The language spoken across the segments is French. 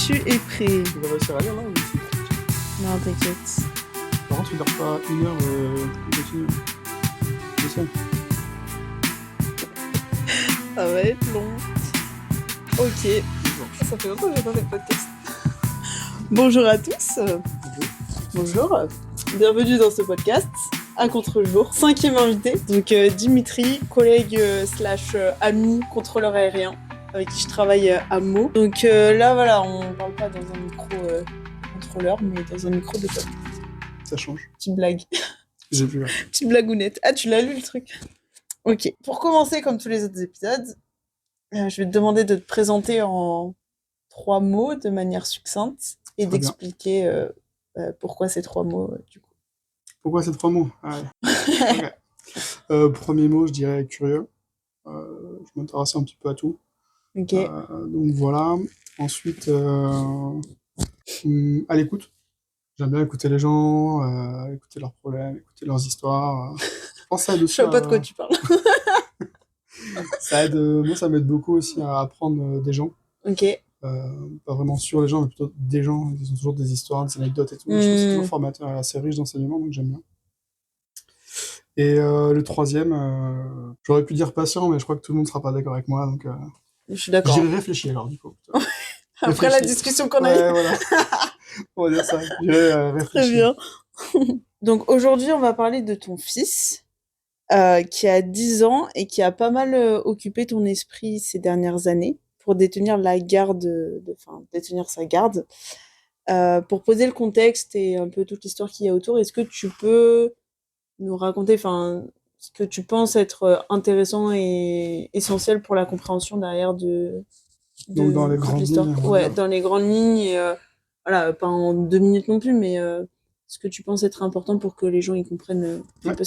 Tu es prêt? Tu vas réussir à lire là ou Non, t'inquiète. par contre, tu dors pas une heure continue. Je sais. Ça va être long. Ok. Bonjour. Ça fait longtemps que j'ai pas fait de podcast. Bonjour à tous. Bonjour. Bienvenue dans ce podcast. À contre-jour. 5e invité. Donc Dimitri, collègue slash ami contrôleur aérien avec qui je travaille à Meaux. Donc là, voilà, on parle pas dans un micro contrôleur, mais dans un micro de pote. Ça change. Petite blague. J'ai vu là. Petite blagounette. Ah, tu l'as lu le truc? Ok. Pour commencer, comme tous les autres épisodes, je vais te demander de te présenter en 3 mots de manière succincte et Très bien. d'expliquer pourquoi ces 3 mots, du coup. Pourquoi ces 3 mots? Allez. Premier mot, je dirais curieux. Je m'intéresse un petit peu à tout. Ok. Donc voilà. Ensuite, à l'écoute. J'aime bien écouter les gens, écouter leurs problèmes, écouter leurs histoires. Je pense que ça aide Je aussi sais pas de quoi tu parles. ça aide, moi, ça m'aide beaucoup aussi à apprendre des gens. Ok. Pas vraiment sur les gens, mais plutôt des gens. Ils ont toujours des histoires, des anecdotes et tout. Je trouve que c'est toujours formateur et assez riche d'enseignement, donc j'aime bien. Et le troisième, j'aurais pu dire patient, mais je crois que tout le monde sera pas d'accord avec moi, donc Je suis d'accord. j'irai réfléchir alors du coup. plutôt. Après la Réfléchir. discussion qu'on a eue. Ouais, voilà. On va dire ça. J'irai Très réfléchir. bien. Donc aujourd'hui, on va parler de ton fils qui a 10 ans et qui a pas mal occupé ton esprit ces dernières années pour détenir la garde, détenir sa garde. Pour poser le contexte et un peu toute l'histoire qu'il y a autour, est-ce que tu peux nous raconter, ce que tu penses être intéressant et essentiel pour la compréhension derrière Donc dans les toute grandes l'histoire? lignes, on va Ouais, dire. dans les grandes lignes et voilà, pas en 2 minutes non plus, mais ce que tu penses être important pour que les gens y comprennent un Ouais. peu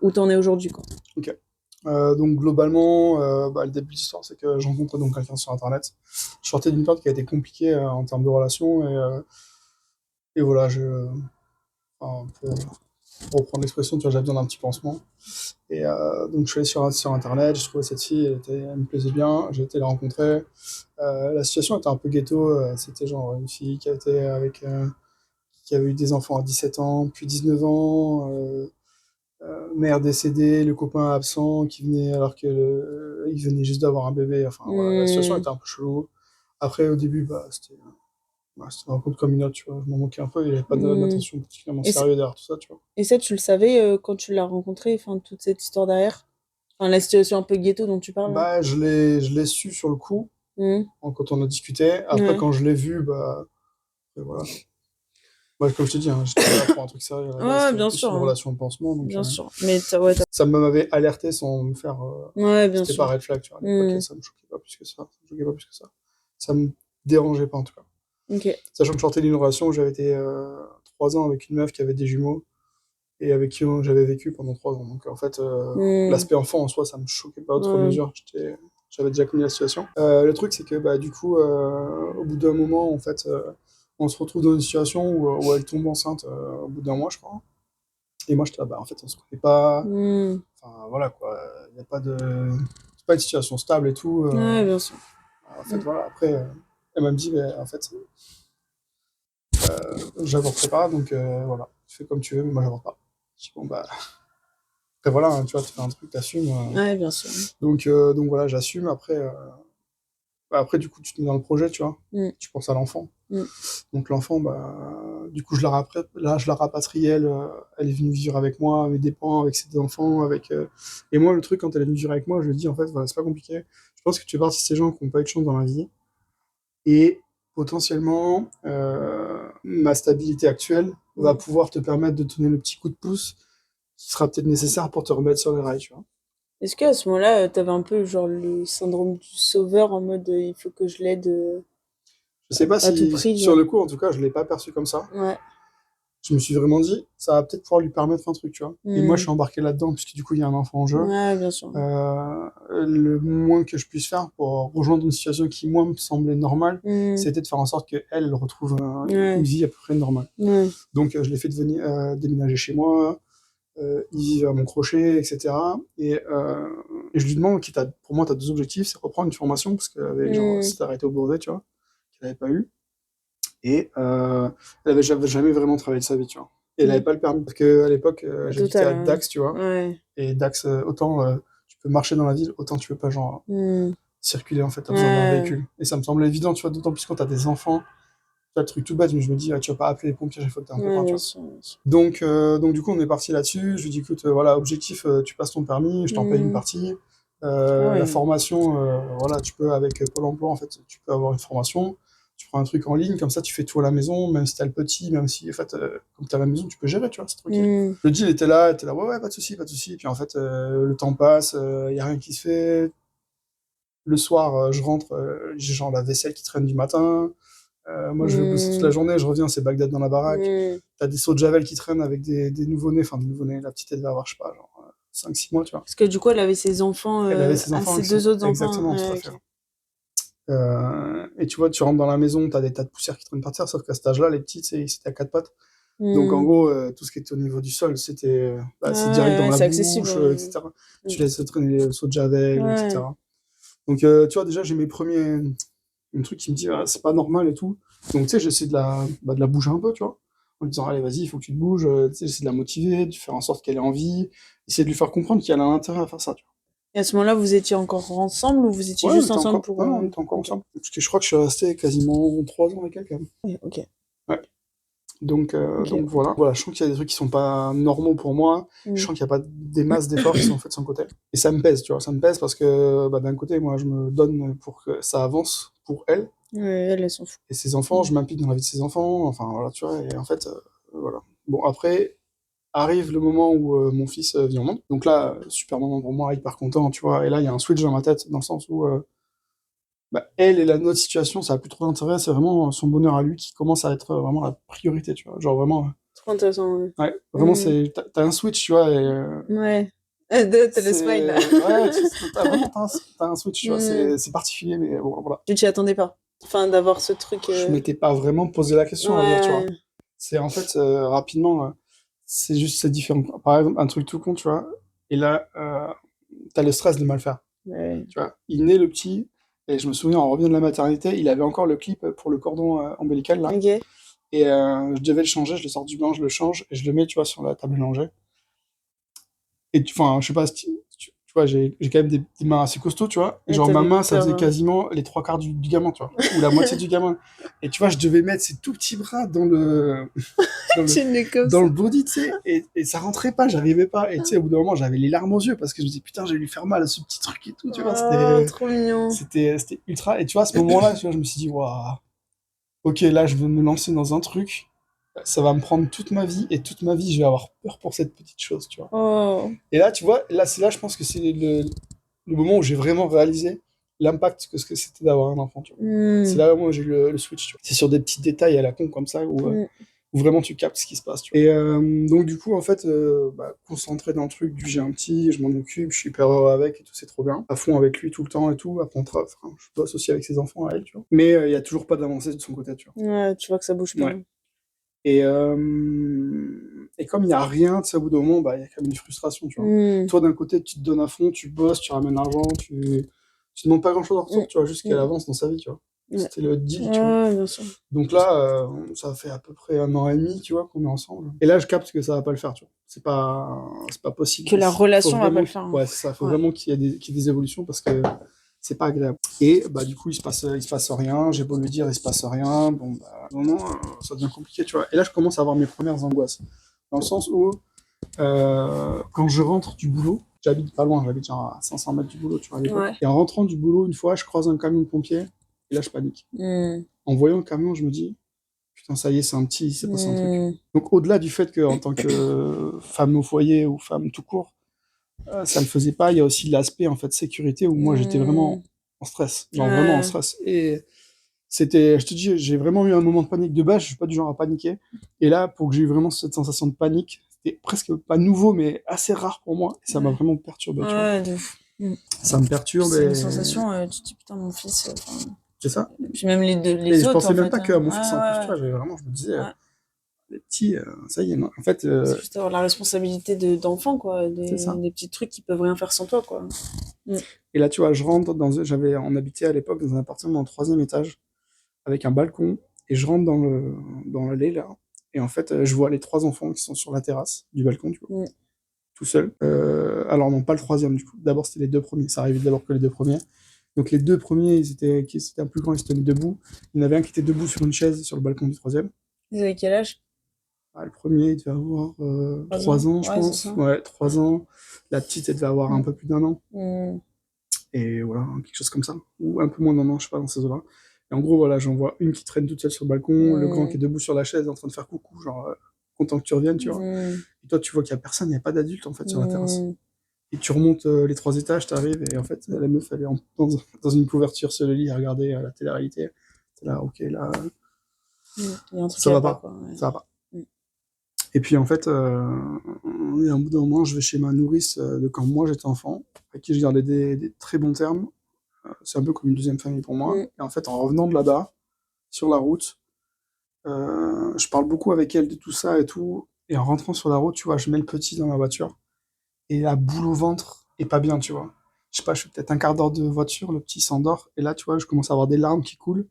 où t'en es aujourd'hui, quoi. Ok. Donc globalement, le début de l'histoire, c'est que je rencontre donc quelqu'un sur Internet. Je sortais d'une période qui a été compliquée en termes de relations et voilà, enfin, pour reprendre l'expression, tu vois, j'avais besoin d'un petit pansement. Et donc je suis allé sur Internet, j'ai trouvé cette fille, elle me plaisait bien, j'ai été la rencontrer. La situation était un peu ghetto, c'était genre une fille qui avait eu des enfants à 17 ans, puis 19 ans, mère décédée, le copain absent qui venait alors il venait juste d'avoir un bébé. Enfin voilà, la situation était un peu chelou. Après au début, c'était une rencontre comme une autre, tu vois. Je m'en moquais un peu, il n'y avait pas d'attention particulièrement Et, sérieuse derrière tout ça, tu vois. et ça, tu le savais quand tu l'as rencontré, toute cette histoire derrière? La situation un peu ghetto dont tu parles, là. Bah, je l'ai su sur le coup, Mhm. quand on a discuté. Après, Ouais. quand je l'ai vu, voilà. Moi, comme je te dis, hein, j'étais là pour un truc sérieux à la base, Ouais, c'était bien plus sûr, une hein. relation de pansement, donc Bien sûr. Mais ouais, ça m'avait alerté sans me faire. ouais, bien C'était pas sûr. red flag, tu vois. À l'époque, Mhm. ça me choquait pas plus que ça. Ça me choquait pas plus que ça. Ça me dérangeait pas, en tout cas. Ok. Sachant que je sortais d'une relation où j'avais été 3 ans avec une meuf qui avait des jumeaux et avec qui j'avais vécu pendant 3 ans. Donc en fait, Mhm. l'aspect enfant en soi, ça me choquait pas outre Ouais. mesure. J'avais déjà connu la situation. Le truc, c'est que du coup, au bout d'un moment, en fait, on se retrouve dans une situation où elle tombe enceinte au bout d'un mois, je crois. Et moi, j'étais là, en fait, on se connaît pas. Mhm. Enfin, voilà, quoi. Il y a pas de... C'est pas une situation stable et tout. Ouais, bien sûr. En fait, voilà. Après, elle m'a dit, en fait, j'avorterai pas, donc voilà. Tu fais comme tu veux, mais moi, j'avorte pas. Je dis, bon, bah... Après, voilà, hein, tu vois, tu fais un truc, t'assumes. Ouais, bien sûr. Donc voilà, j'assume. Après, du coup, tu te mets dans le projet, tu vois. Mm. Tu penses à l'enfant. Mm. Donc l'enfant, du coup, je la rapatrie, elle est venue vivre avec moi, à mes dépens, avec ses enfants, et moi, le truc, quand elle est venue vivre avec moi, je lui dis, en fait, voilà, c'est pas compliqué. Je pense que tu fais partie de ces gens qui n'ont pas eu de chance dans la vie, et potentiellement, ma stabilité actuelle va pouvoir te permettre de te donner le petit coup de pouce qui sera peut-être nécessaire pour te remettre sur les rails, tu vois. Est-ce qu'à ce moment-là, t'avais un peu genre le syndrome du sauveur en mode il faut que je l'aide Je sais pas à tout si, prix, sur genre? le coup, en tout cas, je l'ai pas perçu comme ça. Ouais. Je me suis vraiment dit, ça va peut-être pouvoir lui permettre un truc, tu vois. Et moi, je Mm. suis embarqué là-dedans, puisque du coup, il y a un enfant en jeu. Ouais, bien sûr. Le moins que je puisse faire pour rejoindre une situation qui, moi, me semblait normale, Mm. c'était de faire en sorte qu'elle retrouve une Ouais. vie à peu près normale. Ouais. Donc, je l'ai fait déménager chez moi, il vivait à mon crochet, etc. Et je lui demande, pour moi, tu as 2 objectifs, c'est reprendre une formation, parce qu'elle avait, genre, Mm. s'était arrêtée au brevet, tu vois, qu'elle n'avait pas eu. Et elle avait jamais vraiment travaillé de sa vie, tu vois. Et elle Mm. avait pas le permis. Parce qu'à l'époque, j'habitais Total, à Dax, tu vois. ouais. Et Dax, autant tu peux marcher dans la ville, autant tu peux pas, genre, Mm. circuler, en fait, t'as besoin d'un Ouais. véhicule. Et ça me semblait évident, tu vois, d'autant plus quand t'as des enfants. Tu vois, le truc tout bête, mais je me dis, tu vas pas appeler les pompiers chaque fois que t'es un peu Ouais, loin, tu bien vois. sûr, bien sûr. Donc, du coup, on est parti là-dessus. Je lui dis, écoute, voilà, objectif, tu passes ton permis, je t'en paye une Mm. partie. Ah La ouais. formation, voilà, tu peux, avec Pôle emploi, en fait, tu peux avoir une formation. Tu prends un truc en ligne, comme ça, tu fais tout à la maison, même si t'as le petit, même si, en fait, comme t'es à la maison, tu peux gérer, tu vois, c'est tranquille. Mm. Le deal était là, ouais, ouais, pas de souci, pas de souci. Puis en fait, le temps passe, y a rien qui se fait. Le soir, je rentre, j'ai genre la vaisselle qui traîne du matin. Moi, je vais bosser toute la Mm. journée, je reviens, c'est Bagdad dans la baraque. Mm. T'as des seaux de Javel qui traînent avec des nouveau-nés, enfin des nouveau-nés, la petite elle va avoir, je sais pas, genre 5-6 mois, tu vois. Parce que du coup, elle avait ses enfants, Elle avait ses enfants ses qui sont deux autres enfants. exactement, tout à Ouais, fait. ok. Et tu vois, tu rentres dans la maison, t'as des tas de poussière qui traînent par terre, sauf qu'à cet âge-là, les petites, c'était à quatre pattes. Donc en Mm. gros, tout ce qui était au niveau du sol, c'est Ah ouais, direct dans ouais, la c'est accessible. bouche, Ouais. etc. Mm. Tu laisses traîner les seaux de Javel, Ouais. etc. Donc tu vois, déjà, j'ai mes premiers un truc qui me dit, ah, c'est pas normal et tout. Donc, tu sais, j'essaie de la bouger un peu, tu vois. En lui disant, allez, vas-y, il faut que tu te bouges. Tu sais, j'essaie de la motiver, de faire en sorte qu'elle ait envie. Essayer de lui faire comprendre qu'elle a l'intérêt à faire ça, tu Et à ce moment-là, vous étiez encore ensemble ou vous étiez vois. Ouais, juste ensemble pour... non, non, on était encore Ok. ensemble. Parce que je crois que je suis resté quasiment 3 ans avec elle, quand même. Ouais, ok. Ouais. Donc Ok. voilà. Voilà, je sens qu'il y a des trucs qui sont pas normaux pour moi. Je Mm. sens qu'il n'y a pas des masses d'efforts qui sont faits de son côté. Et ça me pèse, tu vois. Ça me pèse parce que, bah, d'un côté, moi, je me donne pour que ça avance pour elle. Ouais, elle s'en fout. Et ses enfants, Mm. je m'implique dans la vie de ses enfants, enfin voilà, tu vois, et en fait, voilà. Bon, après, arrive le moment où mon fils vient au monde, donc là, super moment pour moi, hyper content, tu vois, et là, il y a un switch dans ma tête, dans le sens où, bah, elle et la notre situation, ça a plus trop d'intérêt, c'est vraiment son bonheur à lui qui commence à être vraiment la priorité, tu vois, genre vraiment, Trop intéressant, ouais. ouais, vraiment, Mm. t'as un switch, tu vois, et Ouais. T'as le smile, là. ouais, t'as un switch, tu vois, Mm. c'est particulier, mais bon, voilà. Tu t'y attendais pas. Enfin, d'avoir ce truc... Je m'étais pas vraiment posé la question, on va dire, tu vois. Ouais. C'est en fait, rapidement, c'est juste, c'est différent. Par exemple, un truc tout con, tu vois, et là, t'as le stress de mal faire, Ouais. tu vois. Il naît le petit, et je me souviens, en revient de la maternité, il avait encore le clip pour le cordon ombilical, là, Ok. et je devais le changer, je le sors du bain, je le change, et je le mets, tu vois, sur la table à langer. Et enfin, je sais pas, si tu vois, j'ai quand même des mains assez costauds, tu vois. Et Ouais, genre, ma t'avais main, ça peur, faisait hein. quasiment les trois quarts du gamin, tu vois. Ou la moitié du gamin. Et tu vois, je devais mettre ces tout petits bras dans le, Tu n'es comme dans ça. le body, tu sais. Et ça rentrait pas, j'arrivais pas. Et tu sais, au bout d'un moment, j'avais les larmes aux yeux parce que je me disais, putain, j'ai lui faire mal à ce petit truc et tout, tu vois. Oh, trop mignon. C'était ultra. Et tu vois, à ce moment-là, tu vois, je me suis dit, waouh, ok, là, je veux me lancer dans un truc. Ça va me prendre toute ma vie. Et toute ma vie, je vais avoir peur pour cette petite chose, tu vois. Oh. Et là, tu vois, là, je pense que c'est le moment où j'ai vraiment réalisé l'impact que ce que c'était d'avoir un enfant, tu vois. C'est Mm. là où j'ai eu le switch, tu vois. C'est sur des petits détails à la con comme ça Mm. où vraiment tu captes ce qui se passe, tu vois. Et donc, du coup, en fait, bah, concentré dans le truc du j'ai un petit, je m'en occupe, je suis hyper heureux avec et tout, c'est trop bien. À fond avec lui tout le temps et tout. Après, enfin, je bosse aussi avec ses enfants à elle, tu vois. Mais il y a toujours pas d'avancée de son côté, tu Ouais, tu vois que ça bouge vois. pas. Ouais. Et comme il n'y a rien, tu sais, au bout d'un moment, bah, il y a quand même une frustration, tu vois. Mm. Toi, d'un côté, tu te donnes à fond, tu bosses, tu ramènes l'argent, tu demandes pas grand-chose en Mm. retour, tu vois, juste qu'elle Mm. avance dans sa vie, tu vois. Ouais. C'était le deal, tu vois. Ouais, bien sûr. Donc là, ça fait à peu près 1 an et demi, tu vois, qu'on est ensemble. Et là, je capte que ça va pas le faire, tu vois. C'est pas possible. Que la Faut relation va pas vraiment, le faire, hein. ouais, c'est ça. Faut Ouais. vraiment qu'il y ait des évolutions parce que c'est pas agréable. Et bah du coup, il se passe rien. J'ai beau lui dire, il se passe rien. Bon, bah, vraiment, ça devient compliqué, tu vois. Et là, je commence à avoir mes premières angoisses. Dans le sens où, quand je rentre du boulot, j'habite pas loin, j'habite genre à 500 mètres du boulot, tu vois, à l'époque. Ouais. Et en rentrant du boulot, une fois, je croise un camion de pompiers. Et là, je panique. Mm. En voyant le camion, je me dis, putain, ça y est, c'est un petit, il s'est passé un truc. Mm. Donc, au-delà du fait qu'en tant que femme au foyer ou femme tout court, ça le faisait pas, il y a aussi l'aspect, en fait, sécurité où moi, j'étais vraiment Mm. en stress. Genre, vraiment en Ouais. stress. Et c'était, je te dis, j'ai vraiment eu un moment de panique de base, je suis pas du genre à paniquer. Et là, pour que j'ai eu vraiment cette sensation de panique, c'était presque pas nouveau, mais assez rare pour moi. Et ça m'a Ouais. vraiment perturbé, tu vois. Ouais, de ouf. Mm. Ça me Puis perturbe c'est une et sensation, tu te dis putain, mon fils. Enfin, c'est ça. et puis même Et les je autres, pensais en même fait, pas hein. que à mon fils en plus, tu Ouais, vois, je me disais, ouais. Ouais. les petits, ça y est, non. En fait, C'est juste avoir la responsabilité d'enfant, quoi. c'est ça. Des petits trucs qui peuvent rien faire sans toi, quoi. Mm. Et là, tu vois, je rentre on habitait à l'époque dans un appartement en troisième étage, avec un balcon, Et je rentre dans l'allée, là. Et en fait, je vois les 3 enfants qui sont sur la terrasse du balcon, du coup, Mm. tout seuls. Alors non, pas le troisième, du coup. D'abord, c'était les 2 premiers. Ça arrivait d'abord que les 2 premiers. Donc les 2 premiers, c'était un plus grand, ils se tenaient debout. Il y en avait un qui était debout sur une chaise sur le balcon du troisième. Ils avaient quel âge? Ah, le premier, il devait avoir 3 3 ans? ans, je Ouais, c'est pense. ça. Ouais, 3 ans. La petite, elle devait avoir un Mm. peu plus d'1 an. Mm. Et voilà, quelque chose comme ça. Ou un peu moins d'1 an, je sais pas, dans ces eaux-là. Et en gros, voilà, j'en vois une qui traîne toute seule sur le balcon, le grand qui Mm. est debout sur la chaise en train de faire coucou, genre content que tu reviennes, tu vois. Mm. Et toi, tu vois qu'il y a personne, il n'y a pas d'adulte en fait sur la terrasse. Mm. Et tu remontes les 3 étages, t'arrives, et en fait, la meuf, elle est dans une couverture sur le lit à regarder la télé-réalité. C'est là, ok, là, Mm. Il y a un truc qui ça va va pas, pas, quoi. Ouais. ça va pas. Mm. Et puis en fait, et un bout d'un moment, je vais chez ma nourrice de quand moi j'étais enfant, avec qui je gardais des très bons termes. C'est un peu comme une deuxième famille pour moi. Mm. Et en fait, en revenant de là-bas, sur la route, je parle beaucoup avec elle de tout ça et tout. Et en rentrant sur la route, tu vois, je mets le petit dans ma voiture. Et la boule au ventre est pas bien, tu vois. Je sais pas, je fais peut-être un quart d'heure de voiture, le petit s'endort. Et là, tu vois, je commence à avoir des larmes qui coulent.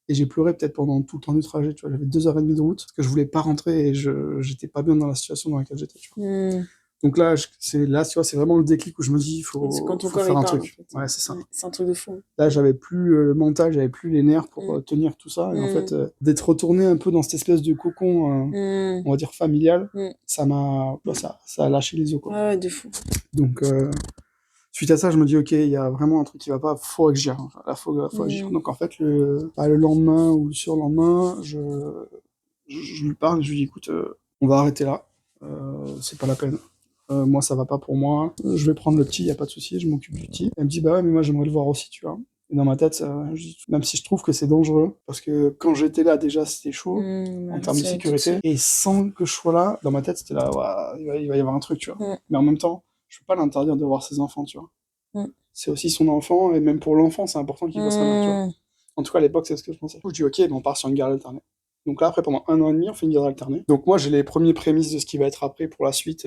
Et j'ai pleuré peut-être pendant tout le temps du trajet, tu vois. J'avais 2 heures et demie de route, parce que je voulais pas rentrer et j'étais pas bien dans la situation dans laquelle j'étais, tu vois. Mm. Donc là, tu vois, c'est vraiment le déclic où je me dis, il C'est quand ton faut corps faire il un parle, en truc. fait. Ouais, c'est ça. Ouais, c'est un truc de fou. Là, j'avais plus le mental, j'avais plus les nerfs pour Mm. tenir tout ça. Et en fait, Mm. d'être retourné un peu dans cette espèce de cocon, Mm. on va dire familial, Mm. ça a lâché les os, quoi. Ouais, ouais, de fou. Donc, suite à ça, je me dis, ok, il y a vraiment un truc qui va pas, faut agir. Enfin, là, faut agir. Mm. Donc, en fait, le lendemain ou le surlendemain, je lui parle, je lui dis, écoute, on va arrêter là. C'est pas la peine. Moi, ça va pas pour moi. Je vais prendre le petit, y a pas de souci, je m'occupe du petit. Elle me dit, bah ouais, mais moi, j'aimerais le voir aussi, tu vois. Et dans ma tête, même si je trouve que c'est dangereux, parce que quand j'étais là, déjà, c'était chaud, Mm. en Bah, termes de c'est toute sécurité. seule. Et sans que je sois là, dans ma tête, c'était là, ouah, il va y avoir un truc, tu vois. Mm. Mais en même temps, je peux pas l'interdire de voir ses enfants, tu vois. Mm. C'est aussi son enfant, et même pour l'enfant, c'est important qu'il voit sa mère, tu vois. Mm. En tout cas, à l'époque, c'est ce que je pensais. Du coup, je dis, ok, ben on part sur une garde alternée. Donc là, après, pendant 1 an et demi, on fait une garde alternée. Donc moi, j'ai les premiers prémices de ce qui va être après pour la suite,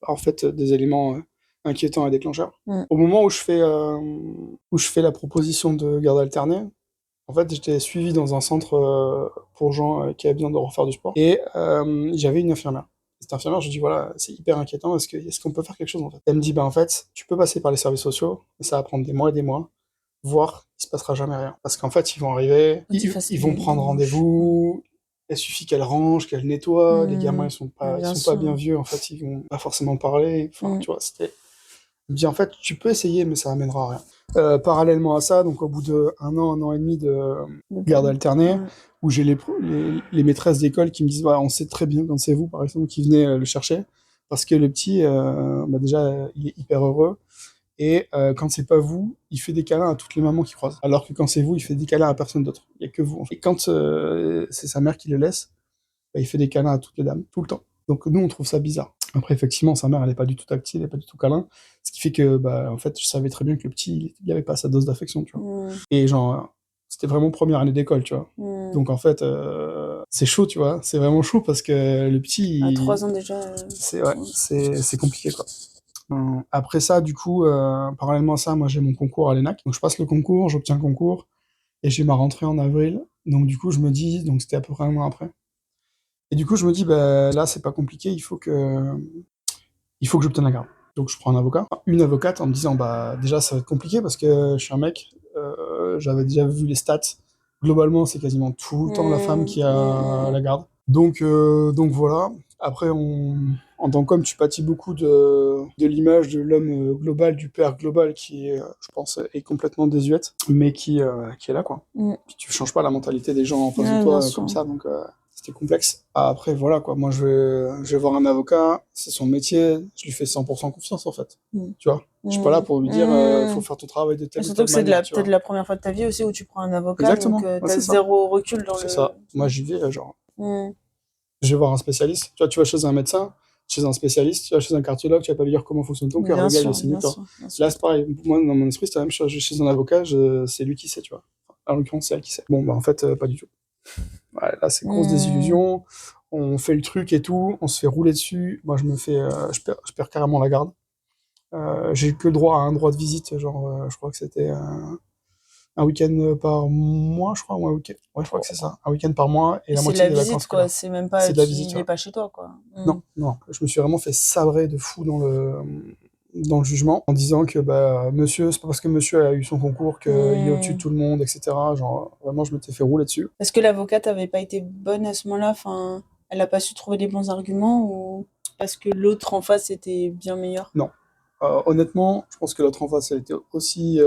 en fait, des éléments inquiétants et déclencheurs. Mm. Au moment où je fais la proposition de garde alternée, en fait, j'étais suivi dans un centre pour gens qui avaient besoin de refaire du sport. Et j'avais une infirmière. Cette infirmière, je lui dis, voilà, c'est hyper inquiétant, est-ce qu'on peut faire quelque chose en fait? Elle me dit, bah en fait, tu peux passer par les services sociaux, mais ça va prendre des mois et des mois, voire il se passera jamais rien. Parce qu'en fait, ils vont arriver, Faut que tu fasses ils vont une prendre démarche. rendez-vous, il suffit qu'elle range, qu'elle nettoie, les gamins Mm. Ouais, ils bien sont pas sûr. bien vieux, en fait, ils vont pas forcément parler, enfin, Mm. tu vois, c'était... Elle me dit, en fait, tu peux essayer, mais ça amènera à rien. Parallèlement à ça, donc au bout de 1 an et demi de Le garde permis. alternée, Ouais. où j'ai les maîtresses d'école qui me disent, bah, on sait très bien quand c'est vous, par exemple, qui venez le chercher, parce que le petit, bah, déjà, il est hyper heureux, et quand c'est pas vous, il fait des câlins à toutes les mamans qu'il croise, alors que quand c'est vous, il fait des câlins à personne d'autre, il y a que vous. En fait. Et quand c'est sa mère qui le laisse, bah, il fait des câlins à toutes les dames, tout le temps. Donc nous, on trouve ça bizarre. Après, effectivement, sa mère, elle est pas du tout tactile, elle est pas du tout câlin, ce qui fait que, bah, en fait, je savais très bien que le petit, il avait pas sa dose d'affection, tu vois. Mm. Et genre, c'était vraiment première année d'école, tu vois. Mm. Donc en fait, c'est chaud, tu vois. C'est vraiment chaud parce que le petit, À 3 ans déjà. Ouais. c'est compliqué, quoi. Après ça, du coup, parallèlement à ça, moi j'ai mon concours à l'ENAC. Donc je passe le concours, j'obtiens le concours, et j'ai ma rentrée en avril. Donc du coup, je me dis, donc c'était à peu près un mois après. Et du coup, je me dis, bah, là, c'est pas compliqué, il faut que j'obtienne la garde. Donc, je prends un avocat, une avocate, en me disant, bah, déjà, ça va être compliqué parce que je suis un mec, j'avais déjà vu les stats. Globalement, c'est quasiment tout le temps la femme Mm. qui a Mm. la garde. Donc voilà. Après, en tant qu'homme, tu pâtis beaucoup de l'image de l'homme global, du père global qui, je pense, est complètement désuète, mais qui est là, quoi. Mm. Puis tu changes pas la mentalité des gens en face de Ouais, bien toi comme sûr. ça, donc c'était complexe. Après, voilà, quoi. Moi, je vais voir un avocat, c'est son métier, je lui fais 100% confiance, en fait. Mm. Tu vois? Je suis pas là Mm. pour lui dire, faut Mm. faire ton travail de Et telle ou surtout telle que c'est manière, tu peut-être vois? la première fois de ta vie aussi où tu prends un avocat, donc Exactement, ouais, t'as c'est ça. zéro recul dans C'est le. ça. Moi, j'y vais, genre, Mm. je vais voir un spécialiste. Tu vois, tu vas chez un médecin, chez un spécialiste, tu vas chez un cardiologue, tu vas pas lui dire comment fonctionne ton cœur, Bien le gars, il le sûr, sait mieux bien que toi. sûr, bien sûr. Là, c'est pareil. Moi, dans mon esprit, c'est la même chose. Je vais chez un avocat, c'est lui qui sait, tu vois. En l'occurrence, c'est elle qui sait. Bon, bah, en fait, pas du tout. Ouais, là, c'est grosse Mm. désillusion. On fait le truc et tout, on se fait rouler dessus. Moi, je perds carrément la garde. J'ai que le droit à un droit de visite, genre, je crois que c'était Un week-end par mois, je crois. Ouais, je crois que c'est ça. Un week-end par mois et Et la c'est de moitié la des vacances visite, quoi. scolaires. C'est même pas, C'est de la visite, il est ouais. pas chez toi, quoi. Non, non. Je me suis vraiment fait sabrer de fou dans le jugement en disant que bah, monsieur, c'est pas parce que monsieur a eu son concours qu'il est au-dessus de Hmm. tout le monde, etc. Genre, vraiment, je m'étais fait rouler dessus. Est-ce que l'avocate avait pas été bonne à ce moment-là? Enfin, elle a pas su trouver les bons arguments ou parce que l'autre en face était bien meilleur? Non. Honnêtement, je pense que l'autre en face, elle était aussi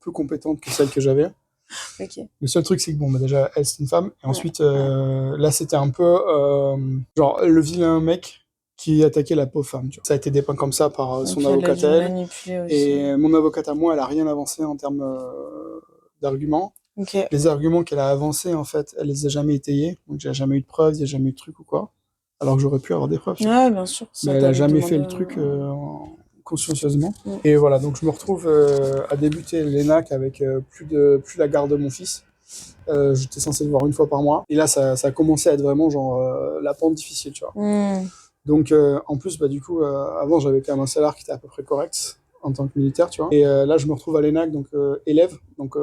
peu compétente que celle que j'avais. Ok. Le seul truc, c'est que bon, bah, déjà, elle, c'est une femme. Et Ouais. ensuite, Ouais. là, c'était un peu genre le vilain mec qui attaquait la pauvre femme. Tu vois. Ça a été dépeint comme ça par Et son puis elle a avocate dû à elle. manipuler aussi. Et mon avocate à moi, elle a rien avancé en termes d'arguments. Ok. Les arguments qu'elle a avancés, en fait, elle les a jamais étayés. Donc, j'ai jamais eu de preuves, il n'y a jamais eu de truc ou quoi. Alors que j'aurais pu avoir des preuves, tu vois. Ouais, bien sûr. Mais Ça elle a t'avait jamais fait demandé. le truc consciencieusement. Mm. Et voilà, donc je me retrouve à débuter l'ENAC avec plus la garde de mon fils. J'étais censé le voir une fois par mois. Et là, ça a commencé à être vraiment genre la pente difficile, tu vois. Mm. Donc, en plus, bah, du coup, avant, j'avais quand même un salaire qui était à peu près correct en tant que militaire, tu vois. Et là, je me retrouve à l'ENAC, donc élève. Donc,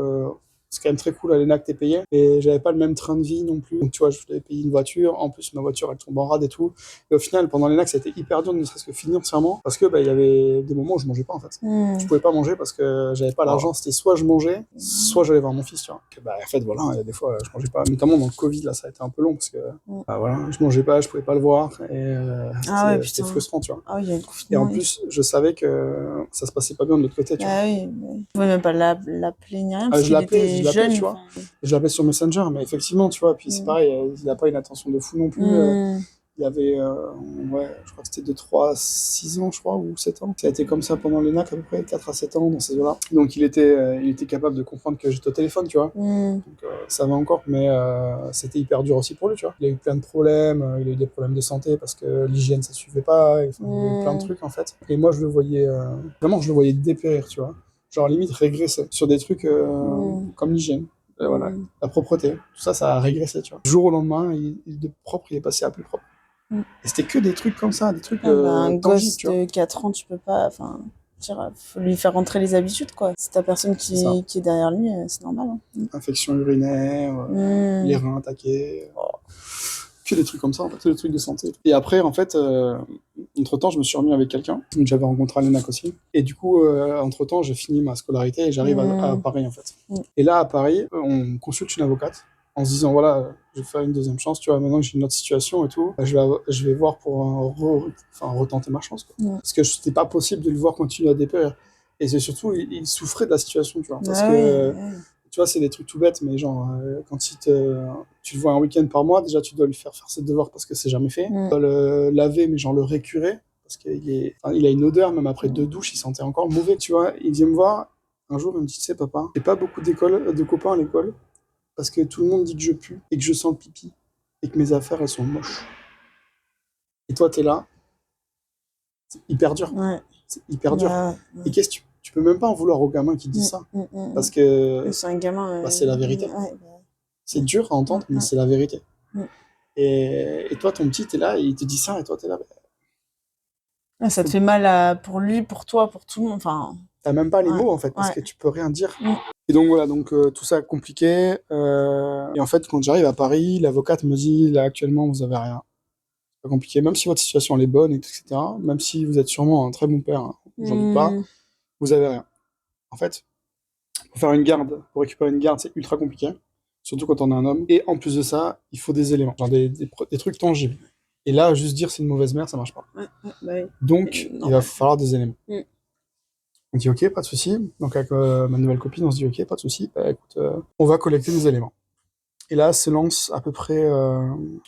c'est quand même très cool à l'ENAC, t'es payé. Et j'avais pas le même train de vie non plus. Donc, tu vois, je devais payer une voiture. En plus, ma voiture, elle tombe en rade et tout. Et au final, pendant l'ENAC, ça a été hyper dur, ne serait-ce que financièrement. Parce que, bah, il y avait des moments où je mangeais pas, en fait. Je Mm. pouvais pas manger parce que j'avais pas Oh. l'argent. C'était soit je mangeais, soit j'allais voir mon fils, tu vois. Que, bah, en fait, voilà, il y a des fois, je mangeais pas. Notamment dans le Covid, là, ça a été un peu long parce que, Mm. bah, voilà, je mangeais pas, je pouvais pas le voir. Et Ah ouais, c'était putain. frustrant, tu vois. Ah oui, il y a le Et en confinement. plus, je savais que ça se passait pas bien de l'autre côté, tu vois. Ah oui, ouais. Tu pouvais même pas l'appeler ni rien parce Je qu'il l'appelais, était tu jeune. vois. Enfin. Je l'appelais sur Messenger, mais effectivement, tu vois. Puis c'est Mm. pareil, il a pas une attention de fou non plus. Mm. Il avait, ouais, je crois que c'était de 3 à 6 ans, je crois, ou 7 ans. Ça a été comme ça pendant l'ENAC, à peu près 4 à 7 ans, dans ces eaux-là. Donc il était capable de comprendre que j'étais au téléphone, tu vois. Mm. Donc ça va encore, mais c'était hyper dur aussi pour lui, tu vois. Il a eu plein de problèmes, il a eu des problèmes de santé parce que l'hygiène, ça suivait pas, et, enfin, il y a eu plein de Mm. trucs, en fait. Et moi, je le voyais, vraiment, je le voyais dépérir, tu vois. Genre, limite, régresser sur des trucs Mm. comme l'hygiène. Voilà, Mm. la propreté, tout ça, ça a régressé, tu vois. Du jour au lendemain, de propre, il est passé à plus propre. Mm. Et c'était que des trucs comme ça, des trucs Ah bah, un tangibles, gosse tu vois. de 4 ans, tu peux pas. Enfin, faut lui faire rentrer les habitudes, quoi. Si t'as personne C'est ça. qui est derrière lui, c'est normal. Hein. Infection urinaire, les Mm. reins attaqués, que des trucs comme ça, en fait, que des trucs de santé. Et après, en fait, entre-temps, je me suis remis avec quelqu'un, que j'avais rencontré à l'ENAC aussi. Et du coup, entre-temps, j'ai fini ma scolarité et j'arrive à Mm. Paris, en fait. Mm. Et là, à Paris, on consulte une avocate en se disant, voilà, je vais faire une deuxième chance, tu vois, maintenant que j'ai une autre situation et tout, je vais voir pour retenter ma chance, quoi. Mm. Parce que c'était pas possible de le voir continuer à dépérir. Et c'est surtout, il souffrait de la situation, tu vois, parce Ah oui, que ouais. tu vois, c'est des trucs tout bêtes, mais genre, quand tu le vois un week-end par mois, déjà, tu dois lui faire ses devoirs parce que c'est jamais fait. Tu Mm. dois le laver, mais genre le récurer, parce il a une odeur, même après 2 douches, il sentait encore mauvais. Tu vois, il vient me voir, un jour, il me dit, tu sais, papa, j'ai pas beaucoup de copains à l'école, parce que tout le monde dit que je pue, et que je sens le pipi, et que mes affaires, elles sont moches. Et toi, t'es là, c'est hyper dur. Ouais. C'est hyper dur. Bah, Et ouais. qu'est-ce que tu peux même pas en vouloir au gamin qui dit Mm. ça, Mm. Mm. parce que C'est un gamin. bah, c'est la vérité. Ouais, bah, C'est dur à ouais, entendre, mais ouais. c'est la vérité. Mm. Et toi, ton petit, t'es là, et il te dit ça, et toi, t'es là. Bah, Ouais, ça te fait mal pour lui, pour toi, pour tout le monde. Enfin, t'as même pas les ouais, mots, en fait, parce ouais. que tu peux rien dire. Mm. Et donc, voilà, donc tout ça compliqué. Et en fait, quand j'arrive à Paris, l'avocate me dit, là, actuellement, vous avez rien. C'est pas compliqué, même si votre situation, elle est bonne, etc., même si vous êtes sûrement un très bon père, hein, j'en doute pas, Mm. vous avez rien. En fait, pour faire une garde, pour récupérer une garde, c'est ultra compliqué, surtout quand on est un homme. Et en plus de ça, il faut des éléments, genre des trucs tangibles. Et là, juste dire c'est une mauvaise mère, ça marche pas. Ouais, ouais, bah oui, Donc, c'est il va normal. falloir des éléments. Mm. On dit ok, pas de souci. Donc avec ma nouvelle copine, on se dit ok, pas de souci. Bah, écoute, on va collecter des éléments. Et là, se lance à peu près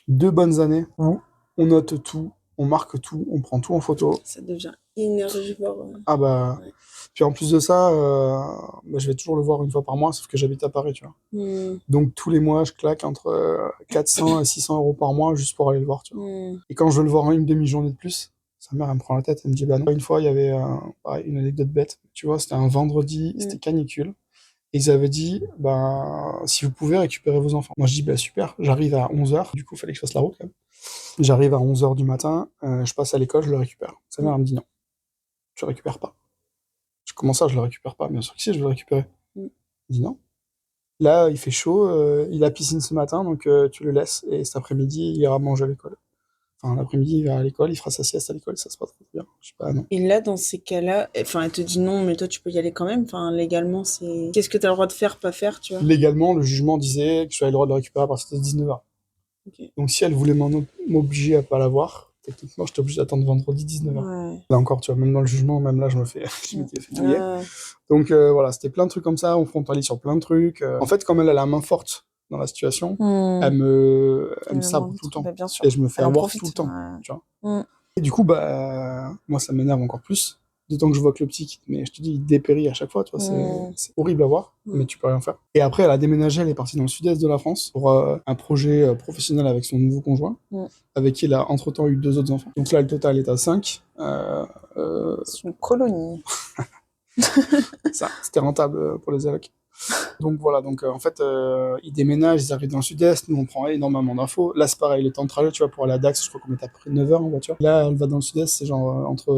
2 bonnes années où on note tout, on marque tout, on prend tout en photo. Ça devient énergivore. Ah bah, Ouais. puis en plus de ça, bah, je vais toujours le voir une fois par mois, sauf que j'habite à Paris, tu vois. Mm. Donc tous les mois, je claque entre 400 et 600 euros par mois juste pour aller le voir, tu vois. Mm. Et quand je veux le voir une demi-journée de plus, sa mère, elle me prend la tête, elle me dit, bah non. Une fois, il y avait pareil, une anecdote bête, tu vois, c'était un vendredi, Mm. c'était canicule, et ils avaient dit, bah, si vous pouvez récupérer vos enfants. Moi, je dis, bah super, j'arrive à 11h, du coup, il fallait que je fasse la route, quand même. J'arrive à 11h du matin, je passe à l'école, je le récupère. Sa mère, elle me dit, non, tu le récupères pas. Je commence ça, je le récupère pas. Bien sûr que si, je veux le récupérer. Mm. Il dit non, Là, il fait chaud, il a piscine ce matin, donc tu le laisses, et cet après-midi, il ira manger à l'école. Enfin, l'après-midi, il va à l'école, il fera sa sieste à l'école, ça se passe très bien. Je sais pas, non. Et là, dans ces cas-là, enfin, elle te dit non, mais toi, tu peux y aller quand même. Enfin, légalement, c'est. Qu'est-ce que t'as le droit de faire, pas faire, tu vois? Légalement, le jugement disait que j'avais le droit de le récupérer à partir de 19h. Ok. Donc si elle voulait m'obliger à pas l'avoir, techniquement, j'étais obligé d'attendre vendredi 19h. Ouais. Là encore, tu vois, même dans le jugement, même là, je Mm. m'étais fait touiller. Ouais. Donc voilà, c'était plein de trucs comme ça, on frontalise sur plein de trucs. En fait, comme elle a la main forte dans la situation, Hmm. elle me Le sabre moindre tout le truc, temps. bah, bien sûr. Et je me fais Elle en avoir tout le profite. temps, Ouais. tu vois. Hmm. Et du coup, bah, moi, ça m'énerve encore plus. D'autant que je vois que le petit, mais je te dis, il dépérit à chaque fois, tu vois, Hmm. c'est horrible à voir, mais tu peux rien faire. Et après, elle a déménagé, elle est partie dans le sud-est de la France pour un projet professionnel avec son nouveau conjoint, Hmm. avec qui elle a entre-temps eu 2 autres enfants. Donc là, le total est à 5. C'est une colonie. Ça, c'était rentable pour les allocs. Donc voilà, donc en fait, ils déménagent, ils arrivent dans le sud-est, nous on prend énormément d'infos. Là, c'est pareil, le temps de trajet, tu vois, pour aller à Dax, je crois qu'on met à peu près 9 heures en voiture. Là, elle va dans le sud-est, c'est genre entre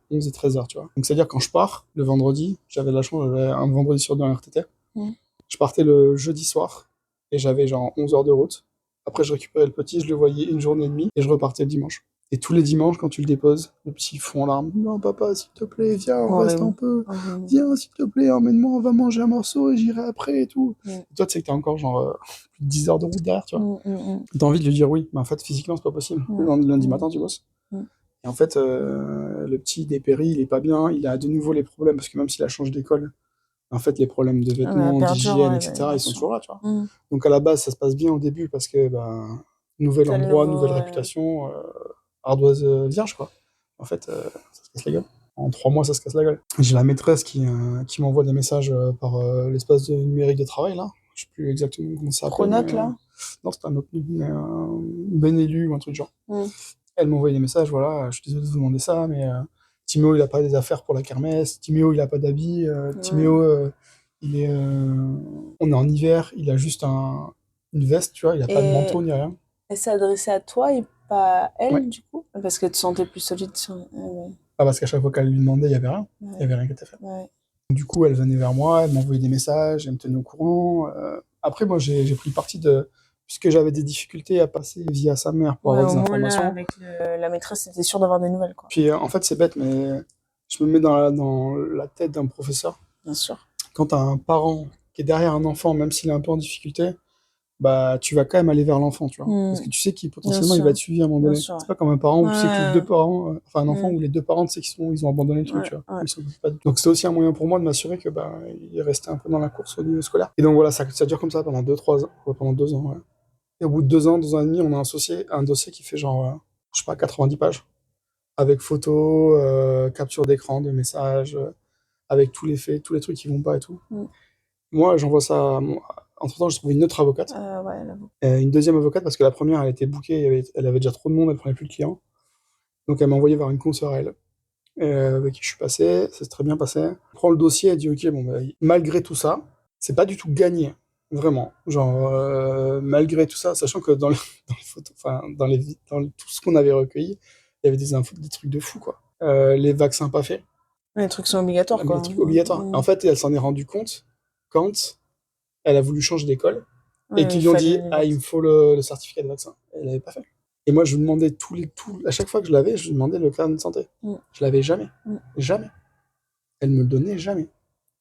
11 et 13 heures, tu vois. Donc c'est-à-dire quand je pars, le vendredi, j'avais de la chance, j'avais un vendredi sur deux en RTT. Hmm. Je partais le jeudi soir, et j'avais genre 11 heures de route. Après, je récupérais le petit, je le voyais une journée et demie, et je repartais le dimanche. Et tous les dimanches, quand tu le déposes, le petit fond en larmes. Non, papa, s'il te plaît, viens, on reste un Horrible. peu. Horrible. Viens, s'il te plaît, emmène-moi, on va manger un morceau et j'irai après et tout. Hmm. Et toi, tu sais que t'as encore genre plus de 10 heures de route derrière, tu vois. Hmm, hmm, hmm. T'as envie de lui dire oui, mais en fait, physiquement, c'est pas possible. Hmm. Le lundi Hmm. matin, tu bosses. Hmm. Et en fait, le petit dépérit, il est pas bien, il a de nouveau les problèmes, parce que même s'il a changé d'école, en fait, les problèmes de Ah bah, vêtements, perdure, d'hygiène, ouais, bah, etc., bien ils sont sûr. toujours là, tu vois. Hmm. Donc à la base, ça se passe bien au début, parce que, ben, nouvel T'as le endroit, nouveau. nouvelle réputation, ardoise vierge, quoi. En fait, ça se casse la gueule. En 3 mois, ça se casse la gueule. J'ai la maîtresse qui m'envoie des messages par l'espace numérique de travail, là. Je sais plus exactement comment ça s'appelle, mais... Pronote, là? non, c'est un autre nom, mais Benelu ou un truc genre. Hmm. Elle m'envoie des messages, voilà, je suis désolé de vous demander ça, mais Timéo, il a pas des affaires pour la kermesse, Timéo, il a pas d'habits, Ouais. Timéo, il est... on est en hiver, il a juste une veste, tu vois, il a pas de Et manteau ni rien. elle s'est adressée à toi et pas à Ouais. elle, du coup? Parce que tu te sentais plus solide sur. Ouais. Ah, parce qu'à chaque fois qu'elle lui demandait, il y avait rien. Il y Ouais. avait rien qui était fait. Ouais. Du coup, elle venait vers moi, elle m'envoyait des messages, elle me tenait au courant. Après, moi, j'ai pris parti de... Puisque j'avais des difficultés à passer via sa mère pour Ouais, avoir au des moins là, informations. avec la maîtresse, c'était sûr d'avoir des nouvelles, quoi. Puis, en fait, c'est bête, mais je me mets dans la tête d'un professeur. Bien sûr. Quand t'as un parent qui est derrière un enfant, même s'il est un peu en difficulté, bah, tu vas quand même aller vers l'enfant, tu vois. Parce Hmm. que tu sais qu'il Bien potentiellement il va sûr. être suivi à un moment Bien donné. sûr. C'est pas comme un parent où tu sais que les Ouais. deux parents, enfin un enfant Hmm. où les deux parents tu sais ils ont abandonné le truc, Ouais. tu vois. Ouais. Ils s'occupent pas donc c'était aussi un moyen pour moi de m'assurer que bah il restait un peu dans la course au niveau scolaire. Et donc voilà, ça dure comme ça pendant 2-3 ans, ouais, pendant 2 ans, ouais. Et au bout de 2 ans, 2 ans et demi, on a un dossier qui fait genre, je sais pas, 90 pages, avec photos, capture d'écran, de messages, avec tous les faits, tous les trucs qui vont pas et tout. Hmm. Moi, j'envoie ça. Entre-temps, j'ai trouvé une autre avocate. Ouais, là. Une deuxième avocate parce que la première, elle était bookée, elle avait déjà trop de monde, elle prenait plus de clients. Donc elle m'a envoyé vers une consoeur à elle, avec qui je suis passé, ça s'est très bien passé. Elle prend le dossier, elle dit ok, bon, bah, malgré tout ça, c'est pas du tout gagné, vraiment. Genre, malgré tout ça, sachant que dans les photos, enfin, tout ce qu'on avait recueilli, il y avait des infos, des trucs de fou, quoi. Les vaccins pas faits, Les trucs sont obligatoires, mais les quoi. trucs obligatoires. En fait, elle s'en est rendue compte quand elle a voulu changer d'école et Ouais, il qu'ils lui ont fallait dit les ah, il vaccins. me faut le certificat de vaccin. Elle l'avait pas fait. Et moi, je lui demandais à chaque fois que je l'avais, je lui demandais le carnet de santé. Mm. Je l'avais jamais. Mm. Jamais. Elle me le donnait jamais.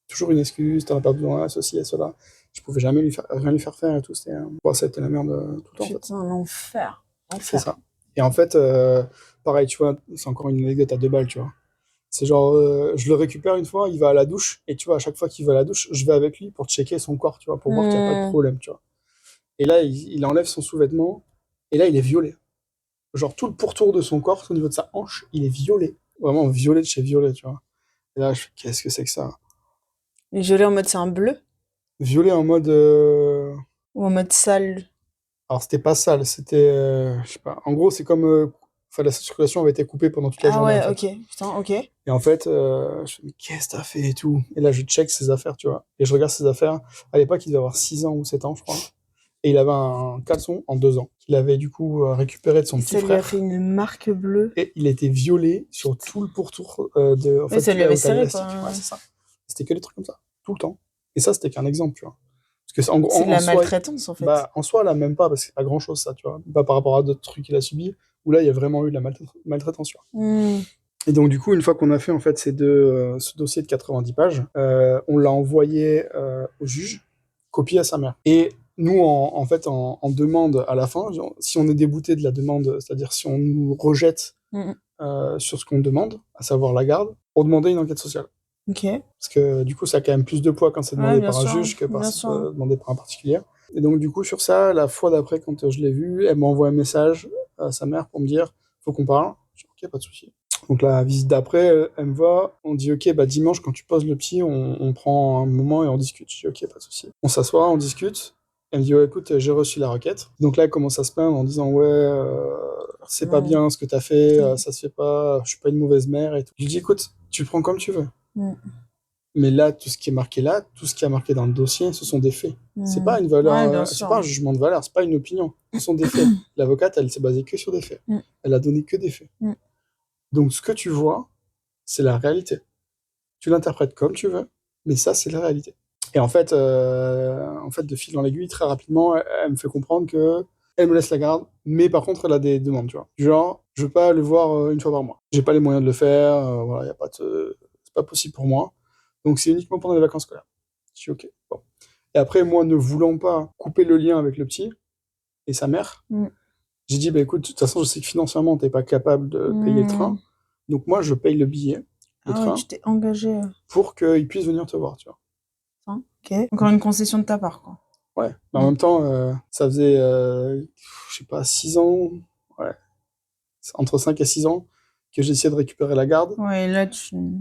Toujours une excuse, t'en as pas besoin, ceci et cela. Je pouvais jamais rien lui faire faire et tout. Bon, ça a été la merde tout le temps, en fait. Putain, l'enfer. C'est Enfer. ça. Et en fait, pareil, tu vois, c'est encore une anecdote à 2 balles, tu vois. C'est genre, je le récupère une fois, il va à la douche, et tu vois, à chaque fois qu'il va à la douche, je vais avec lui pour checker son corps, tu vois, pour voir qu'il n'y a pas de Hmm. problème, tu vois. Et là, il enlève son sous-vêtement, et là, il est violet. Genre, tout le pourtour de son corps, au niveau de sa hanche, il est violet. Vraiment violet de chez violet, tu vois. Et là, je fais, qu'est-ce que c'est que ça? Les gelés en mode c'est un bleu Violet en mode. ou en mode sale. Alors, c'était pas sale, c'était. Je sais pas. En gros, c'est comme. Enfin, la circulation avait été coupée pendant toute la Ah journée, en ouais, ok. fait. Putain, ok. Et en fait, je fais, mais qu'est-ce que t'as fait et tout? Et là, je check ses affaires, tu vois. Et je regarde ses affaires. À l'époque, il devait avoir 6 ans ou 7 ans, je crois. Et il avait un caleçon en 2 ans, qu'il avait du coup récupéré de son Et petit ça lui a fait frère. une marque bleue. Et il était violet sur Putain. tout le pourtour en Oui, fait, ça tu lui vois, avait où t'as serré, l'élastique. quoi. Ouais, c'est ça. C'était que des trucs comme ça, tout le temps. Et ça, c'était qu'un exemple, tu vois. Parce que en, C'est de en la soi, maltraitance, en fait. bah, en soi, là, même pas, parce que c'est pas grand-chose, ça, tu vois. Pas par rapport à d'autres trucs qu'il a subis, où là, il y a vraiment eu de la maltraitance, tu vois. Hmm. Et donc, du coup, une fois qu'on a fait, en fait, ce dossier de 90 pages, on l'a envoyé au juge, copié à sa mère. Et nous, en fait, en demande à la fin, genre, si on est débouté de la demande, c'est-à-dire si on nous rejette Hmm. sur ce qu'on demande, à savoir la garde, pour demander une enquête sociale. Ok. Ouais, Parce que du coup, ça a quand même plus de poids quand c'est demandé bien par un sûr. juge que Bien sûr. demandé par un particulier. Et donc, du coup, sur ça, la fois d'après, quand je l'ai vue, elle m'envoie un message à sa mère pour me dire faut qu'on parle. Je dis ok, pas de souci. Donc, la visite d'après, elle me voit, on dit ok, bah dimanche, quand tu poses le petit, on prend un moment et on discute. Je dis ok, pas de souci. On s'assoit, on discute. Elle me dit ouais, écoute, j'ai reçu la requête. Donc là, elle commence à se plaindre en disant ouais, c'est pas Non. bien ce que t'as fait, ça se fait pas, je suis pas une mauvaise mère et tout. Je lui dis écoute, tu prends comme tu veux. Hmm. Mais là, tout ce qui est marqué là, tout ce qui est marqué dans le dossier, ce sont des faits. C'est Hmm. pas une valeur, Ouais, bien c'est pas un sûr. jugement de valeur, c'est pas une opinion. Ce sont des faits. L'avocate, elle s'est basée que sur des faits. Hmm. Elle a donné que des faits. Hmm. Donc, ce que tu vois, c'est la réalité. Tu l'interprètes comme tu veux, mais ça, c'est la réalité. Et en fait, de fil en aiguille, très rapidement, elle me fait comprendre que elle me laisse la garde, mais par contre, elle a des demandes, tu vois. Du genre, je veux pas le voir une fois par mois. J'ai pas les moyens de le faire, voilà, y a pas de... c'est pas possible pour moi. Donc, c'est uniquement pendant les vacances scolaires. Je suis ok. Bon. Et après, moi, ne voulant pas couper le lien avec le petit et sa mère, Hmm. j'ai dit, bah écoute, de toute façon, je sais que financièrement, t'es pas capable de payer le Hmm. train. Donc, moi, je paye le billet de Ah ouais, train tu t'es engagé. pour qu'il puisse venir te voir, tu vois. Hein, ok. Encore une concession de ta part, quoi. Ouais, mais en Hmm. même temps, ça faisait, je sais pas, 6 ans, ouais, entre 5 et 6 ans, que j'essayais de récupérer la garde. Ouais, là,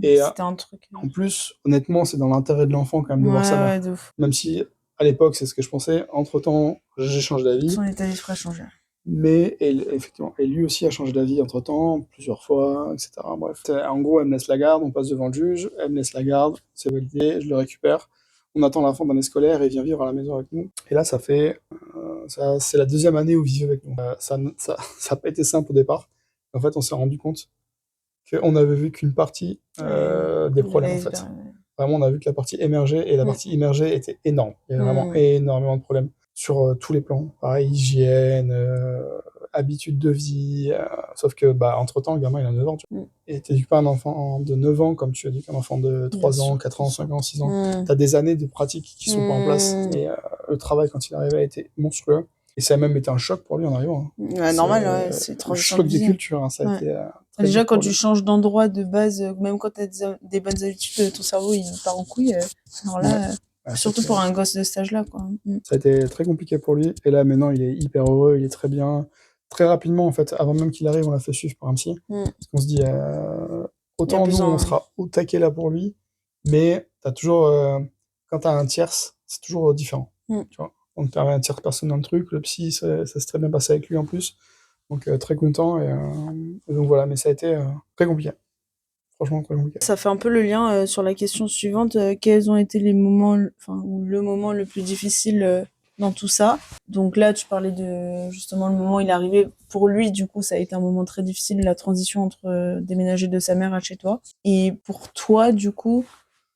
Et c'était un truc. en plus, honnêtement, c'est dans l'intérêt de l'enfant quand même de Ouais, voir sa ouais, mère. de ouf. Même si, à l'époque, c'est ce que je pensais. Entre-temps, j'ai changé d'avis. Son état d'esprit a changé. Mais effectivement, et lui aussi a changé d'avis entre-temps, plusieurs fois, etc. Bref. En gros, elle me laisse la garde, on passe devant le juge, elle me laisse la garde, c'est validé, je le récupère. On attend la fin d'année scolaire et il vient vivre à la maison avec nous. Et là, c'est la deuxième année où il vit avec nous. Ça a pas été simple au départ. En fait, on s'est rendu compte qu'on avait vu qu'une partie Ouais, des de problèmes, en fait. l'iceberg. Ouais. Vraiment, on a vu que la partie émergeait, et la Hmm. partie immergée était énorme. Il y avait vraiment Hmm. énormément de problèmes sur tous les plans. Pareil, hygiène, habitude de vie. Sauf que, bah, entre-temps, le gamin, il a 9 ans, tu vois. Hmm. Et t'éduques pas un enfant de 9 ans comme tu éduques un enfant de Bien 3 ans, sûr, 4 bien ans, sûr. 5 ans, 6 ans. Hmm. T'as des années de pratique qui sont pas en place. Hmm. Et le travail, quand il arrivait, a été monstrueux. Et ça a même été un choc pour lui en arrivant, hein. Ouais, C'est normal, ouais, c'est un transition de choc des vie. cultures, hein. Ça a Ouais. été très Déjà, dur quand pour tu lui. changes d'endroit de base, même quand tu as des bonnes habitudes, ton cerveau il part en couille. Alors Ouais. là, Ouais, surtout pour un gosse de cet âge-là, quoi. Mm. ça a été très compliqué pour lui. Et là, maintenant, il est hyper heureux, il est très bien. Très rapidement, en fait, avant même qu'il arrive, on l'a fait suivre par un psy. Mm. Parce qu'on se dit, Il y a autant nous, on besoin. sera au taquet là pour lui, mais t'as toujours, quand t'as un tierce, c'est toujours différent. Mm. Tu vois. Donc, t'as un tierce personne dans le truc. Le psy, ça s'est très bien passé avec lui en plus. Donc, très content. Et donc, voilà, mais ça a été très compliqué. Franchement, très compliqué. Ça fait un peu le lien sur la question suivante. Quels ont été les moments, enfin, ou le moment le plus difficile dans tout ça? Donc là, tu parlais de justement le moment où il est arrivé. Pour lui, du coup, ça a été un moment très difficile, la transition entre déménager de sa mère à chez toi. Et pour toi, du coup,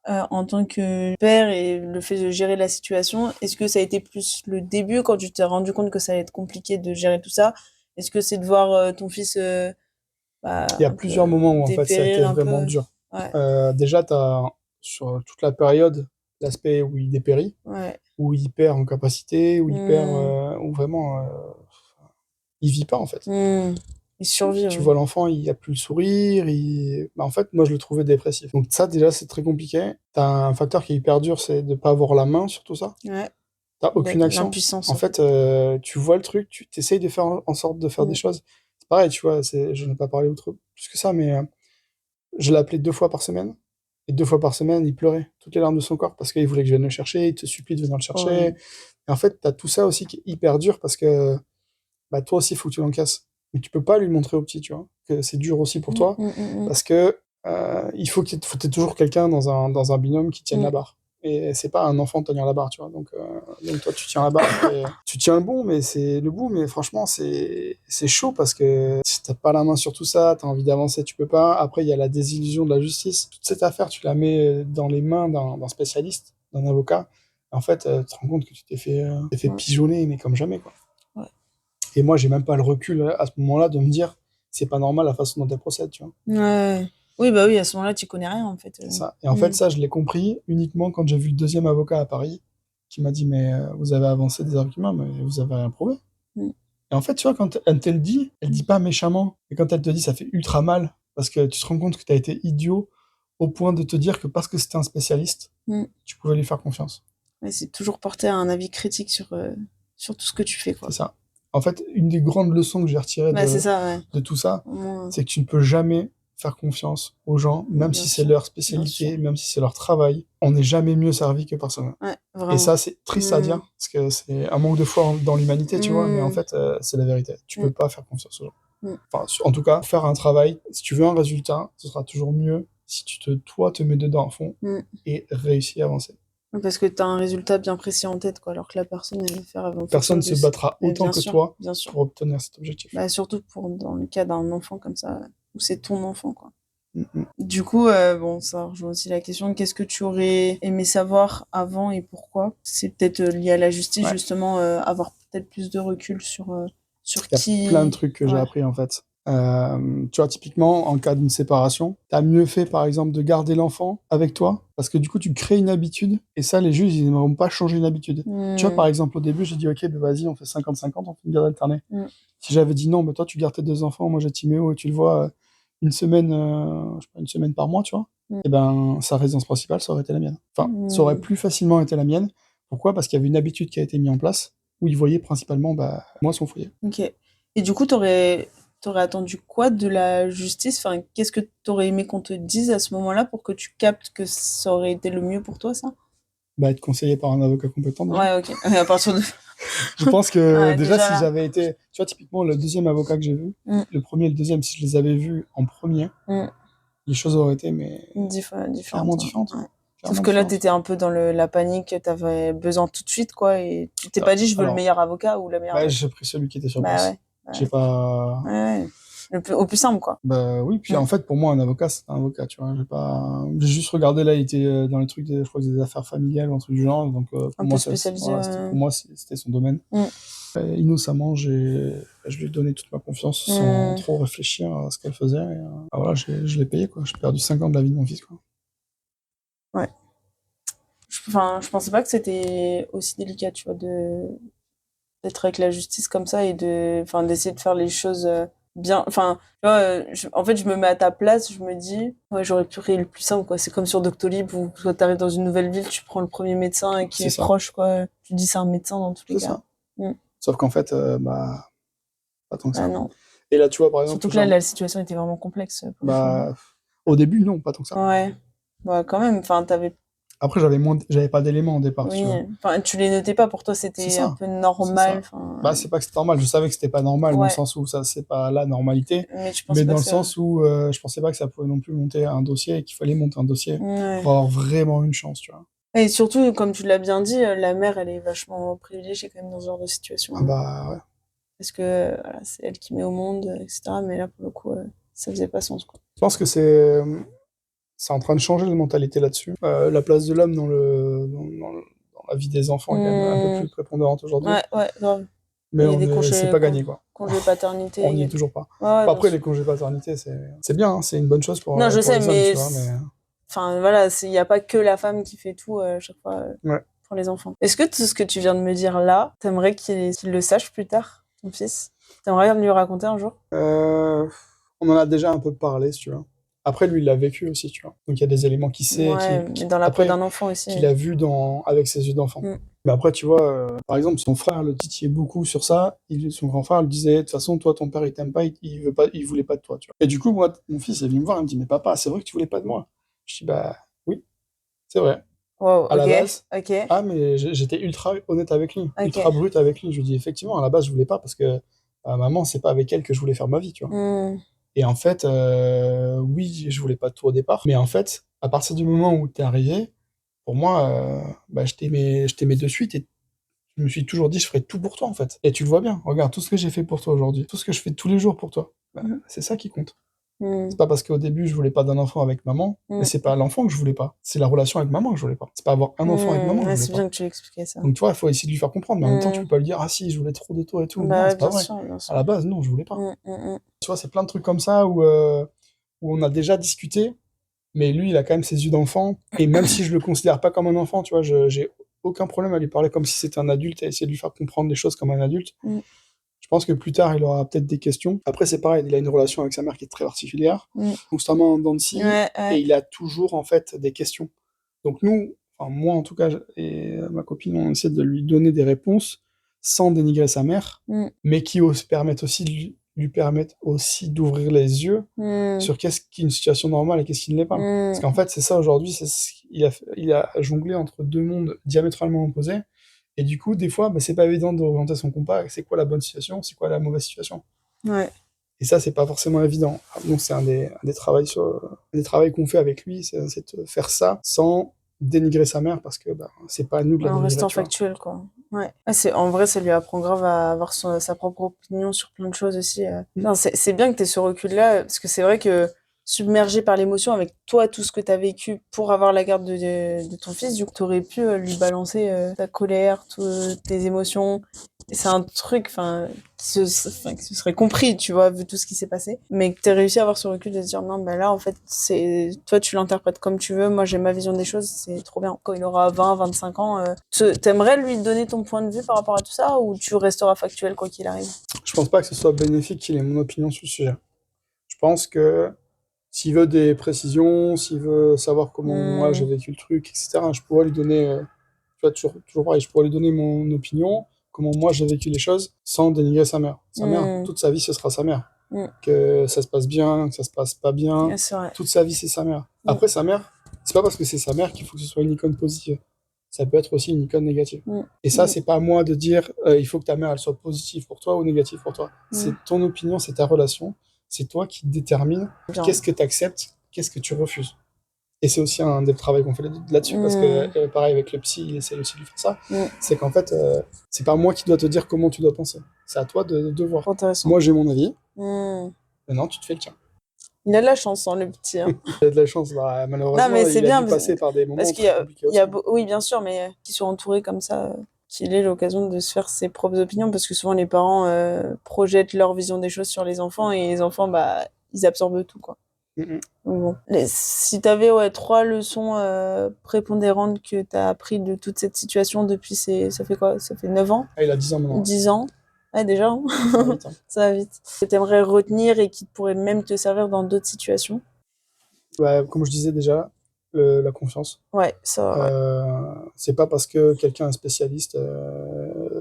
en tant que père et le fait de gérer la situation, est-ce que ça a été plus le début quand tu t'es rendu compte que ça allait être compliqué de gérer tout ça? Est-ce que c'est de voir ton fils Il y a un plusieurs peu moments où, en fait, ça a été dépérir un vraiment peu? dur. Ouais, Déjà, t'as, sur toute la période, l'aspect où il dépérit, ouais. où il perd en capacité, où il perd, Hmm, où vraiment, il vit pas en fait. hmm. Il survit, Tu ouais. vois l'enfant, il a plus le sourire, bah, en fait, moi je le trouvais dépressif. Donc ça déjà c'est très compliqué. T'as un facteur qui est hyper dur, c'est de pas avoir la main sur tout ça. Ouais, T'as aucune action. l'impuissance, En en fait. fait, tu vois le truc, tu t'essayes de faire en sorte de faire des Hmm, choses. C'est pareil, tu vois, je n'ai pas parlé autre plus que ça, mais je l'ai appelé 2 fois par semaine. Et 2 fois par semaine, il pleurait toutes les larmes de son corps parce qu'il voulait que je vienne le chercher, il te supplie de venir le chercher. horrible. Et en fait, t'as tout ça aussi qui est hyper dur parce que bah, toi aussi, il faut que tu l'encasses. Mais tu peux pas lui montrer au petit, tu vois, que c'est dur aussi pour Hmm, toi hmm, hmm, parce que il faut que tu aies toujours quelqu'un dans un binôme qui tienne hmm. la barre. Et c'est pas un enfant de tenir la barre, tu vois. Donc toi, tu tiens la barre, et tu tiens le bon, mais c'est le bout, mais franchement, c'est chaud parce que si t'as pas la main sur tout ça, t'as envie d'avancer, tu peux pas. Après, il y a la désillusion de la justice. Toute cette affaire, tu la mets dans les mains d'un spécialiste, d'un avocat. En fait, tu te rends compte que tu t'es fait Ouais. pigeonner, mais comme jamais, quoi. Ouais. Et moi, j'ai même pas le recul à ce moment-là de me dire, c'est pas normal la façon dont elle procède, tu vois. Ouais. Oui, bah oui, à ce moment-là, tu connais rien, en fait. C'est ça. Et en fait, ça, je l'ai compris uniquement quand j'ai vu le deuxième avocat à Paris, qui m'a dit, mais vous avez avancé des arguments, mais vous avez rien prouvé. Mm. Et en fait, tu vois, quand elle te le dit, elle dit pas méchamment. Et quand elle te dit, ça fait ultra mal, parce que tu te rends compte que tu as été idiot au point de te dire que parce que c'était un spécialiste, Mm. tu pouvais lui faire confiance. Ouais, c'est toujours porter un avis critique sur tout ce que tu fais, quoi. C'est ça. En fait, une des grandes leçons que j'ai retirées Bah, c'est ça, ouais. de tout ça, Au moins, c'est que tu ne peux jamais faire confiance aux gens, même bien si c'est sûr. leur Bien sûr. spécialité, même si c'est leur travail. On n'est jamais mieux servi que par soi-même. Ouais, Et vraiment. ça, c'est triste à dire, parce que c'est un manque de foi dans l'humanité, tu vois, mais en Mm. fait, c'est la vérité. Tu Mm. peux pas faire confiance aux gens. Mm. Enfin, en tout cas, faire un travail, si tu veux un résultat, ce sera toujours mieux si toi, te mets dedans à fond Mm. et réussis à avancer. Parce que t'as un résultat bien précis en tête, quoi, alors que la personne, elle va faire en fonction Personne de se battra Mais autant bien que sûr, toi bien sûr. pour obtenir cet objectif. Bah, surtout dans le cas d'un enfant comme ça, où c'est ton enfant, quoi. Mm, mm. Du coup, bon, ça rejoint aussi la question, qu'est-ce que tu aurais aimé savoir avant et pourquoi? C'est peut-être lié à la justice, Ouais. justement, avoir peut-être plus de recul sur Il y a plein de qui... trucs que j'ai Ouais. appris en fait. Tu vois, typiquement, en cas d'une séparation, t'as mieux fait, par exemple, de garder l'enfant avec toi, parce que du coup, tu crées une habitude, et ça, les juges, ils n'aimeront pas changer une habitude. Tu vois, par exemple, au début, j'ai dit, ok, ben vas-y, on fait 50-50, on fait une garde alternée. Mm. Si j'avais dit non, ben toi, tu gardes tes deux enfants, moi, j'ai Timéo, et tu le vois une semaine, je sais pas, une semaine par mois, tu vois, Mm. et ben, sa résidence principale, ça aurait été la mienne. Enfin, ça aurait plus facilement été la mienne. Pourquoi? Parce qu'il y avait une habitude qui a été mise en place, où il voyait principalement, bah, moi, son foyer. Ok. Et du coup, t'aurais attendu quoi de la justice? Enfin, qu'est-ce que t'aurais aimé qu'on te dise à ce moment-là pour que tu captes que ça aurait été le mieux pour toi, ça? Bah, être conseillé par un avocat compétent déjà. Ouais, ok. À partir de... Je pense que Ouais, déjà, déjà si là. j'avais été, tu vois, typiquement, le deuxième avocat que j'ai vu, Mm. le premier et le deuxième, si je les avais vus en premier, Mm. les choses auraient été, mais clairement Différente. différentes. Ouais. Sauf Clairement que là, différentes. t'étais un peu dans la panique, t'avais besoin tout de suite, quoi, et tu t'es Ça, pas dit, je veux le alors, meilleur avocat ou la meilleure bah, avocate. j'ai pris celui qui était sur Bah place. ouais. Bah J'ai ouais. pas. Ouais, ouais. Au plus simple, quoi. Bah oui, puis Mm. en fait, pour moi, un avocat, c'est un avocat, tu vois. J'ai pas. J'ai juste regardé là, il était dans les trucs, je crois que des affaires familiales ou un truc du genre, donc pour Un peu moi, spécialisé. voilà, pour moi, c'était son domaine. Mm. Innocemment, je lui ai donné toute ma confiance sans Mm. trop réfléchir à ce qu'elle faisait. Et, voilà, je l'ai payé, quoi. J'ai perdu 5 ans de la vie de mon fils, quoi. Ouais. Enfin, je pensais pas que c'était aussi délicat, tu vois, d'être avec la justice comme ça et enfin, d'essayer de faire les choses bien. Enfin, tu vois, en fait, je me mets à ta place, je me dis, ouais, j'aurais pu créer le plus simple, quoi. C'est comme sur Doctolib où quand t'arrives dans une nouvelle ville, tu prends le premier médecin qui C'est est ça, proche, quoi. Tu dis c'est un médecin dans tous les c'est cas. ça. Mm. Sauf qu'en fait, bah, pas tant que Bah ça. non. Et là, tu vois, par exemple, Surtout que là, la situation était vraiment complexe pour les femmes. bah, au début, non, pas tant que ça. Ouais. Bah quand même, enfin, Après, j'avais pas d'éléments au départ, si oui. tu veux. Enfin, tu les notais pas, pour toi, C'est c'était un ça, peu c'est normal. ça. Enfin, Bah, c'est pas que c'est normal, je savais que c'était pas normal dans le ouais. sens où ça, c'est pas la normalité, Mais tu mais pensais pas dans que le ça. sens où je pensais pas que ça pouvait non plus monter un dossier et qu'il fallait monter un dossier Ouais. pour avoir vraiment une chance, tu vois. Et surtout, comme tu l'as bien dit, la mère, elle est vachement privilégiée quand même dans ce genre de situation. Ah bah ouais. Parce que voilà, c'est elle qui met au monde, etc. Mais là, pour le coup, ça faisait pas sens, quoi. Je pense que c'est en train de changer la mentalité là-dessus. La place de l'homme dans la vie des enfants est quand même un peu Mmh. plus prépondérante aujourd'hui, Ouais, ouais, grave. mais Il y a des c'est pas gagné, quoi. congés paternité. On n'y est toujours pas. Ouais, ouais, Bon, bien après, sûr. les congés paternité, c'est bien, hein, c'est une bonne chose Non, je pour sais, les hommes, mais tu vois, mais enfin, voilà, il n'y a pas que la femme qui fait tout à chaque fois ouais. pour les enfants. Est-ce que tout ce que tu viens de me dire là, t'aimerais qu'il le sache plus tard, ton fils? T'aimerais lui raconter un jour? Euh, on en a déjà un peu parlé, si tu vois. Après, lui, il l'a vécu aussi, tu vois. Donc, il y a des éléments qu'il sait, Ouais, mais dans la peau après, d'un enfant aussi. qu'il a vu avec ses yeux d'enfant. Mm. Mais après, tu vois, par exemple, son frère le titillait beaucoup sur ça. Son grand frère lui disait, de toute façon, toi, ton père, il t'aime pas, il veut pas, il voulait pas de toi, tu vois. Et du coup, moi, mon fils est venu me voir, il me dit, mais papa, c'est vrai que tu voulais pas de moi. Je dis, bah, oui, c'est vrai. Wow, À la ok, base, ok, mais j'étais ultra honnête avec lui, ultra ok. brut avec lui. Je lui dis, effectivement, à la base, je voulais pas parce que maman, c'est pas avec elle que je voulais faire ma vie, tu vois. Hmm. Et en fait, oui, je voulais pas de toi au départ, mais en fait, à partir du moment où t'es arrivé, pour moi, bah, je t'aimais de suite et je me suis toujours dit, je ferai tout pour toi, en fait. Et tu le vois bien, regarde tout ce que j'ai fait pour toi aujourd'hui, tout ce que je fais tous les jours pour toi. Bah, Mhm. c'est ça qui compte. Mmh. C'est pas parce qu'au début, je voulais pas d'un enfant avec maman, mais Mmh. c'est pas l'enfant que je voulais pas. C'est la relation avec maman que je voulais pas. C'est pas avoir un enfant avec maman que je Ouais, voulais c'est pas. bien que tu expliquais ça. Donc, tu vois, il faut essayer de lui faire comprendre, mais en même temps, tu Mmh. peux pas lui dire, ah si, je voulais trop de toi et tout. Bah Non, ouais, c'est pas bien vrai. sûr, bien À sûr. la base, non, je voulais pas. Mmh, mmh, Tu vois, c'est plein de trucs comme ça où on a déjà discuté, mais lui, il a quand même ses yeux d'enfant. Et même si je le considère pas comme un enfant, tu vois, j'ai aucun problème à lui parler comme si c'était un adulte et à essayer de lui faire comprendre les choses comme un adulte. mmh, Je pense que plus tard, il aura peut-être des questions. Après, c'est pareil, il a une relation avec sa mère qui est très particulière, mmh. constamment en dents de scie, Ouais, et ouais. il a toujours, en fait, des questions. Donc nous, enfin moi en tout cas, et ma copine, on essaie de lui donner des réponses sans dénigrer sa mère, Mmh, mais qui permettent aussi de lui permettent aussi d'ouvrir les yeux mmh, sur qu'est-ce qui est une situation normale et qu'est-ce qui ne l'est pas. Parce qu'en mmh. fait, c'est ça aujourd'hui, il a jonglé entre deux mondes diamétralement opposés, et du coup, des fois, bah, c'est pas évident d'orienter son compas, c'est quoi la bonne situation, c'est quoi la mauvaise situation. Ouais. Et ça, c'est pas forcément évident. Donc, c'est un des travails qu'on fait avec lui, c'est de faire ça sans dénigrer sa mère, parce que bah, c'est pas à nous de la En dénigrer, restant tu vois. factuel, quoi. Ouais. Ah, en vrai, ça lui apprend grave à avoir sa propre opinion sur plein de choses aussi. Mm. Non, c'est bien que tu aies ce recul-là, parce que c'est vrai que submergé par l'émotion avec toi, tout ce que tu as vécu pour avoir la garde de ton fils, du coup, tu aurais pu lui balancer ta colère, tes émotions. Et c'est un truc, enfin, qui se serait compris, tu vois, vu tout ce qui s'est passé. Mais que tu réussi à avoir ce recul de se dire, non, ben là, en fait, toi, tu l'interprètes comme tu veux, moi, j'ai ma vision des choses, c'est trop bien. Quand il aura 20, 25 ans, t'aimerais lui donner ton point de vue par rapport à tout ça, ou tu resteras factuel quoi qu'il arrive? Je pense pas que ce soit bénéfique qu'il ait mon opinion sur le sujet. Je pense que s'il veut des précisions, s'il veut savoir comment moi j'ai Hmm, vécu le truc, etc., je pourrais lui donner, tu vois, toujours pareil, je pourrais lui donner mon opinion, comment moi j'ai vécu les choses, sans dénigrer sa mère. Sa mère, hmm, toute sa vie, ce sera sa mère. hmm. Que ça se passe bien, que ça se passe pas bien, Ouais, c'est vrai. toute sa vie, c'est sa mère. Hmm, Après, sa mère, c'est pas parce que c'est sa mère qu'il faut que ce soit une icône positive. Ça peut être aussi une icône négative. hmm, Et ça, hmm, c'est pas à moi de dire il faut que ta mère elle soit positive pour toi ou négative pour toi. C'est hmm. ton opinion, c'est ta relation. C'est toi qui détermine Bien. qu'est-ce que tu acceptes, qu'est-ce que tu refuses. Et c'est aussi un des travaux qu'on fait là-dessus, parce que Hmm, pareil avec le psy, il essaie aussi de faire ça. hmm. C'est qu'en fait, c'est pas moi qui dois te dire comment tu dois penser. C'est à toi de voir. Trop intéressant. Moi, j'ai mon avis, Hmm. maintenant tu te fais le tien. Il a de la chance, hein, le petit. Hein. Il a de la chance, bah, Non, mais malheureusement, c'est il a bien, dû passer par des parce moments qu'il très compliqués aussi. oui, bien sûr, mais qu'ils soient entourés comme ça, qu'il ait l'occasion de se faire ses propres opinions, parce que souvent les parents projettent leur vision des choses sur les enfants, et les enfants, bah, ils absorbent tout, quoi. Mm, mm. Donc bon. Si t'avais ouais, trois leçons prépondérantes que t'as appris de toute cette situation depuis ça fait quoi? Ça fait 9 ans? Ah, il a 10 ans maintenant. 10 ans? Ouais, déjà, hein. Ça va vite, hein. Ça va vite. Que t'aimerais retenir et qui pourrait même te servir dans d'autres situations? Bah, comme je disais déjà, la confiance. Ouais, ça, ouais. C'est pas parce que quelqu'un est spécialiste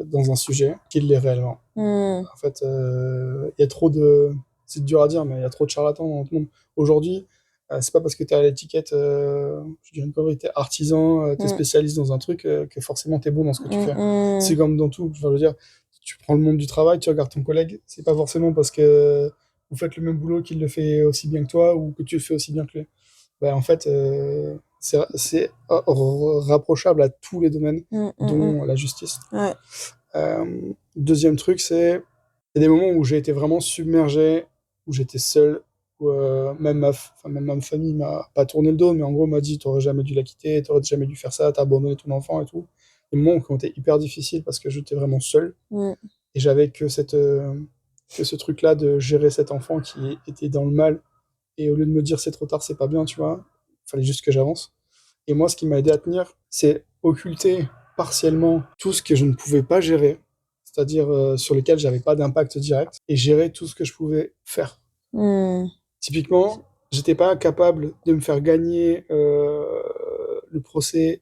dans un sujet qu'il l'est réellement. Hmm. En fait, il y a trop de. C'est dur à dire, mais il y a trop de charlatans dans le monde. Aujourd'hui, c'est pas parce que tu es à l'étiquette, je dirais une connerie, tu es artisan, tu es Hmm. spécialiste dans un truc, que forcément tu es bon dans ce que tu Hmm. fais. Hmm. C'est comme dans tout. Enfin, je veux dire, tu prends le monde du travail, tu regardes ton collègue, c'est pas forcément parce que vous faites le même boulot qu'il le fait aussi bien que toi ou que tu le fais aussi bien que lui. Ben, en fait, c'est rapprochable à tous les domaines, Hmm. Hmm. Hmm. dont la justice. Ouais. Deuxième truc, c'est il y a des moments où j'ai été vraiment submergé, où j'étais seul, où même ma famille m'a pas tourné le dos, mais en gros m'a dit t'aurais jamais dû la quitter, t'aurais jamais dû faire ça, t'as abandonné ton enfant et tout. Des moments qui ont été hyper difficiles parce que j'étais vraiment seul Hmm. et j'avais que ce truc-là de gérer cet enfant qui était dans le mal et au lieu de me dire c'est trop tard, c'est pas bien, tu vois, fallait juste que j'avance. Et moi, ce qui m'a aidé à tenir, c'est occulter partiellement tout ce que je ne pouvais pas gérer, c'est-à-dire sur lesquels j'avais pas d'impact direct, et gérer tout ce que je pouvais faire. Hmm. Typiquement, j'étais pas capable de me faire gagner le procès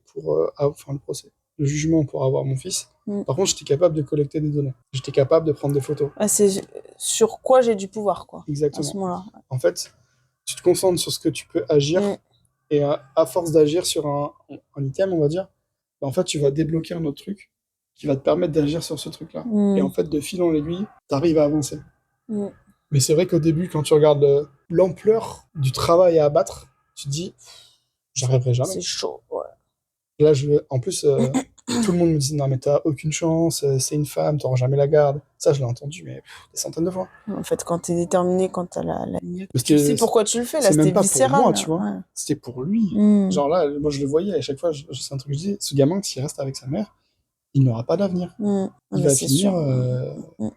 enfin le procès, le jugement pour avoir mon fils. Hmm. Par contre, j'étais capable de collecter des données. J'étais capable de prendre des photos. Ah, c'est sur quoi j'ai du pouvoir, quoi, à ce Exactement. moment-là. En fait, tu te concentres sur ce que tu peux agir, Hmm. et à force d'agir sur un item, on va dire, bah, en fait, tu vas débloquer un autre truc qui va te permettre d'agir sur ce truc-là. Et Hmm. en fait, de fil en aiguille, tu arrives à avancer. Hmm. Mais c'est vrai qu'au début, quand tu regardes l'ampleur du travail à abattre, tu te dis, j'arriverai jamais. C'est chaud, ouais. Et là, en plus, Tout le monde me dit non mais t'as aucune chance, c'est une femme, t'auras jamais la garde. Ça je l'ai entendu mais des centaines de fois. En fait, quand t'es déterminé, quand t'as la niaque, Parce tu sais que pourquoi tu le fais, là, c'est c'était même pas pour moi, viscéral. tu vois. Ouais. C'était pour lui. Genre là, moi je le voyais à chaque fois, c'est un truc que je dis, ce gamin s'il reste avec sa mère, il n'aura pas d'avenir. Ah, Il mais va c'est finir, sûr.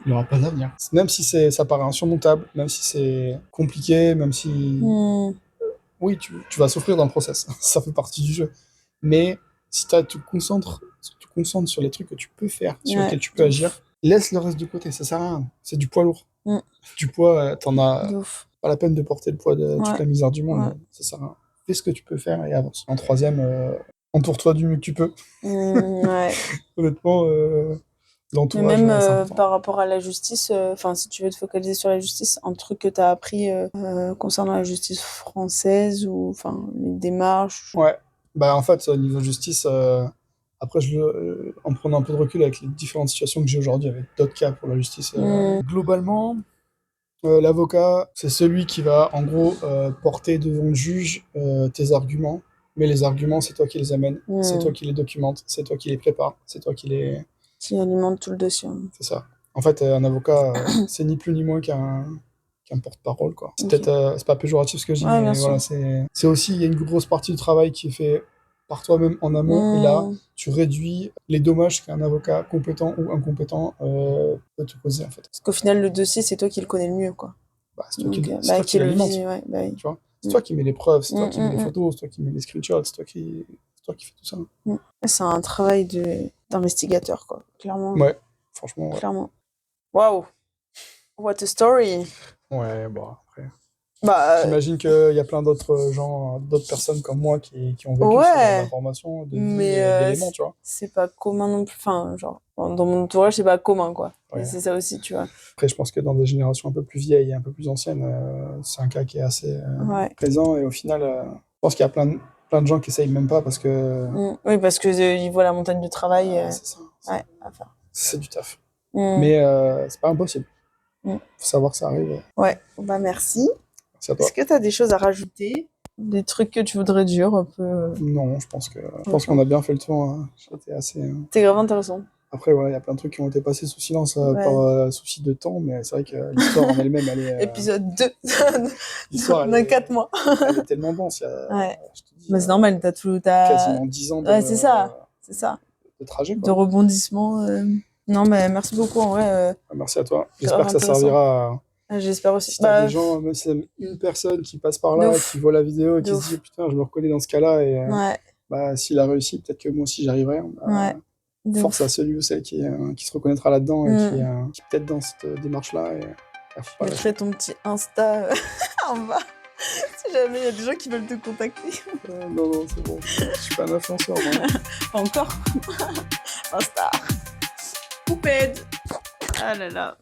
il n'aura pas d'avenir. Même si ça paraît insurmontable, même si c'est compliqué, même si oui, tu vas souffrir dans le process, ça fait partie du jeu. Mais si tu te concentres sur les trucs que tu peux faire, sur Ouais, lesquels tu peux agir, laisse le reste de côté, ça sert à rien. C'est du poids lourd. Du poids, t'en as de ouf. pas la peine de porter le poids de toute Ouais. la misère du monde. Ouais. Ça sert à rien. Fais ce que tu peux faire et avance. En troisième, entoure-toi du mieux que tu peux. Ouais. Honnêtement, Mais l'entourage, même c'est important. par rapport à la justice, enfin, si tu veux te focaliser sur la justice, un truc que t'as appris concernant la justice française ou enfin les démarches. Ouais. Bah, en fait, niveau justice, après, en prenant un peu de recul avec les différentes situations que j'ai aujourd'hui avec d'autres cas pour la justice, globalement, l'avocat, c'est celui qui va, en gros, porter devant le juge tes arguments. Mais les arguments, c'est toi qui les amènes, c'est toi qui les documentes, c'est toi qui les prépares, c'est toi qui les... Qui alimente tout le dossier. C'est ça. En fait, un avocat, c'est ni plus ni moins qu'un porte-parole, quoi. C'est Ok. peut-être, c'est pas péjoratif ce que je dis, Ouais, bien mais sûr. voilà, c'est aussi, il y a une grosse partie du travail qui est fait par toi-même en amont, et là, tu réduis les dommages qu'un avocat compétent ou incompétent peut te causer, en fait. Parce qu'au final, le dossier, c'est toi qui le connais le mieux, quoi. Bah, c'est toi Donc, qui qui le l'alimente, vit, ouais, bah oui. tu vois. C'est toi qui mets les preuves, c'est toi qui mets les Mm. photos, c'est toi qui mets les screenshots, c'est toi qui fais tout ça. C'est un travail d'investigateur, quoi. Clairement. Ouais, franchement, ouais. Clairement. Waouh! What a story! Ouais, bon, après... Bah, J'imagine qu'il y a plein d'autres gens, d'autres personnes comme moi qui ont vécu ce genre ouais, d'informations, de vie mais et d'éléments, tu vois. c'est pas commun non plus. Enfin, genre, dans mon entourage, c'est pas commun, quoi. Et Ouais. c'est ça aussi, tu vois. Après, je pense que dans des générations un peu plus vieilles et un peu plus anciennes, c'est un cas qui est assez Ouais. présent. Et au final, je pense qu'il y a plein de gens qui essayent même pas parce que Oui, parce que ils voient la montagne de travail. c'est ça. Ouais, à faire. C'est du taf. Mais c'est pas impossible. Mm. Faut savoir que ça arrive. Ouais, bah merci. Merci à toi. Est-ce que tu as des choses à rajouter? Des trucs que tu voudrais dire un peu? Non, je pense qu'on a bien fait le tour. Hein. C'était assez. C'est grave intéressant. Après, voilà, il y a plein de trucs qui ont été passés sous silence Ouais. par souci de temps, mais c'est vrai que l'histoire en elle-même, elle est. Épisode 2 L'histoire, dans 4 mois. Elle est tellement dense. Ouais. Je te dis, Mais c'est normal, t'as quasiment 10 ans Ouais, c'est ça. C'est ça. de trajet, De quoi. rebondissement. Non, mais merci beaucoup, en vrai. Merci à toi. C'est J'espère que ça intéressant. servira J'espère aussi. si t'as des gens, même si t'as une personne qui passe par de là, ouf. qui voit la vidéo et qui De se dit ouf. putain, je me reconnais dans ce cas-là et Ouais, bah, s'il a réussi, peut-être que moi aussi j'arriverai. ouais. De Force ouf. à celui ou celle qui se reconnaîtra là-dedans et qui est peut-être dans cette démarche-là. Et, Je mettrai ton petit Insta en bas. Si jamais il y a des gens qui veulent te contacter. non, c'est bon. Je suis pas un influenceur, moi. Pas encore. Insta. Poupette. Ah là là.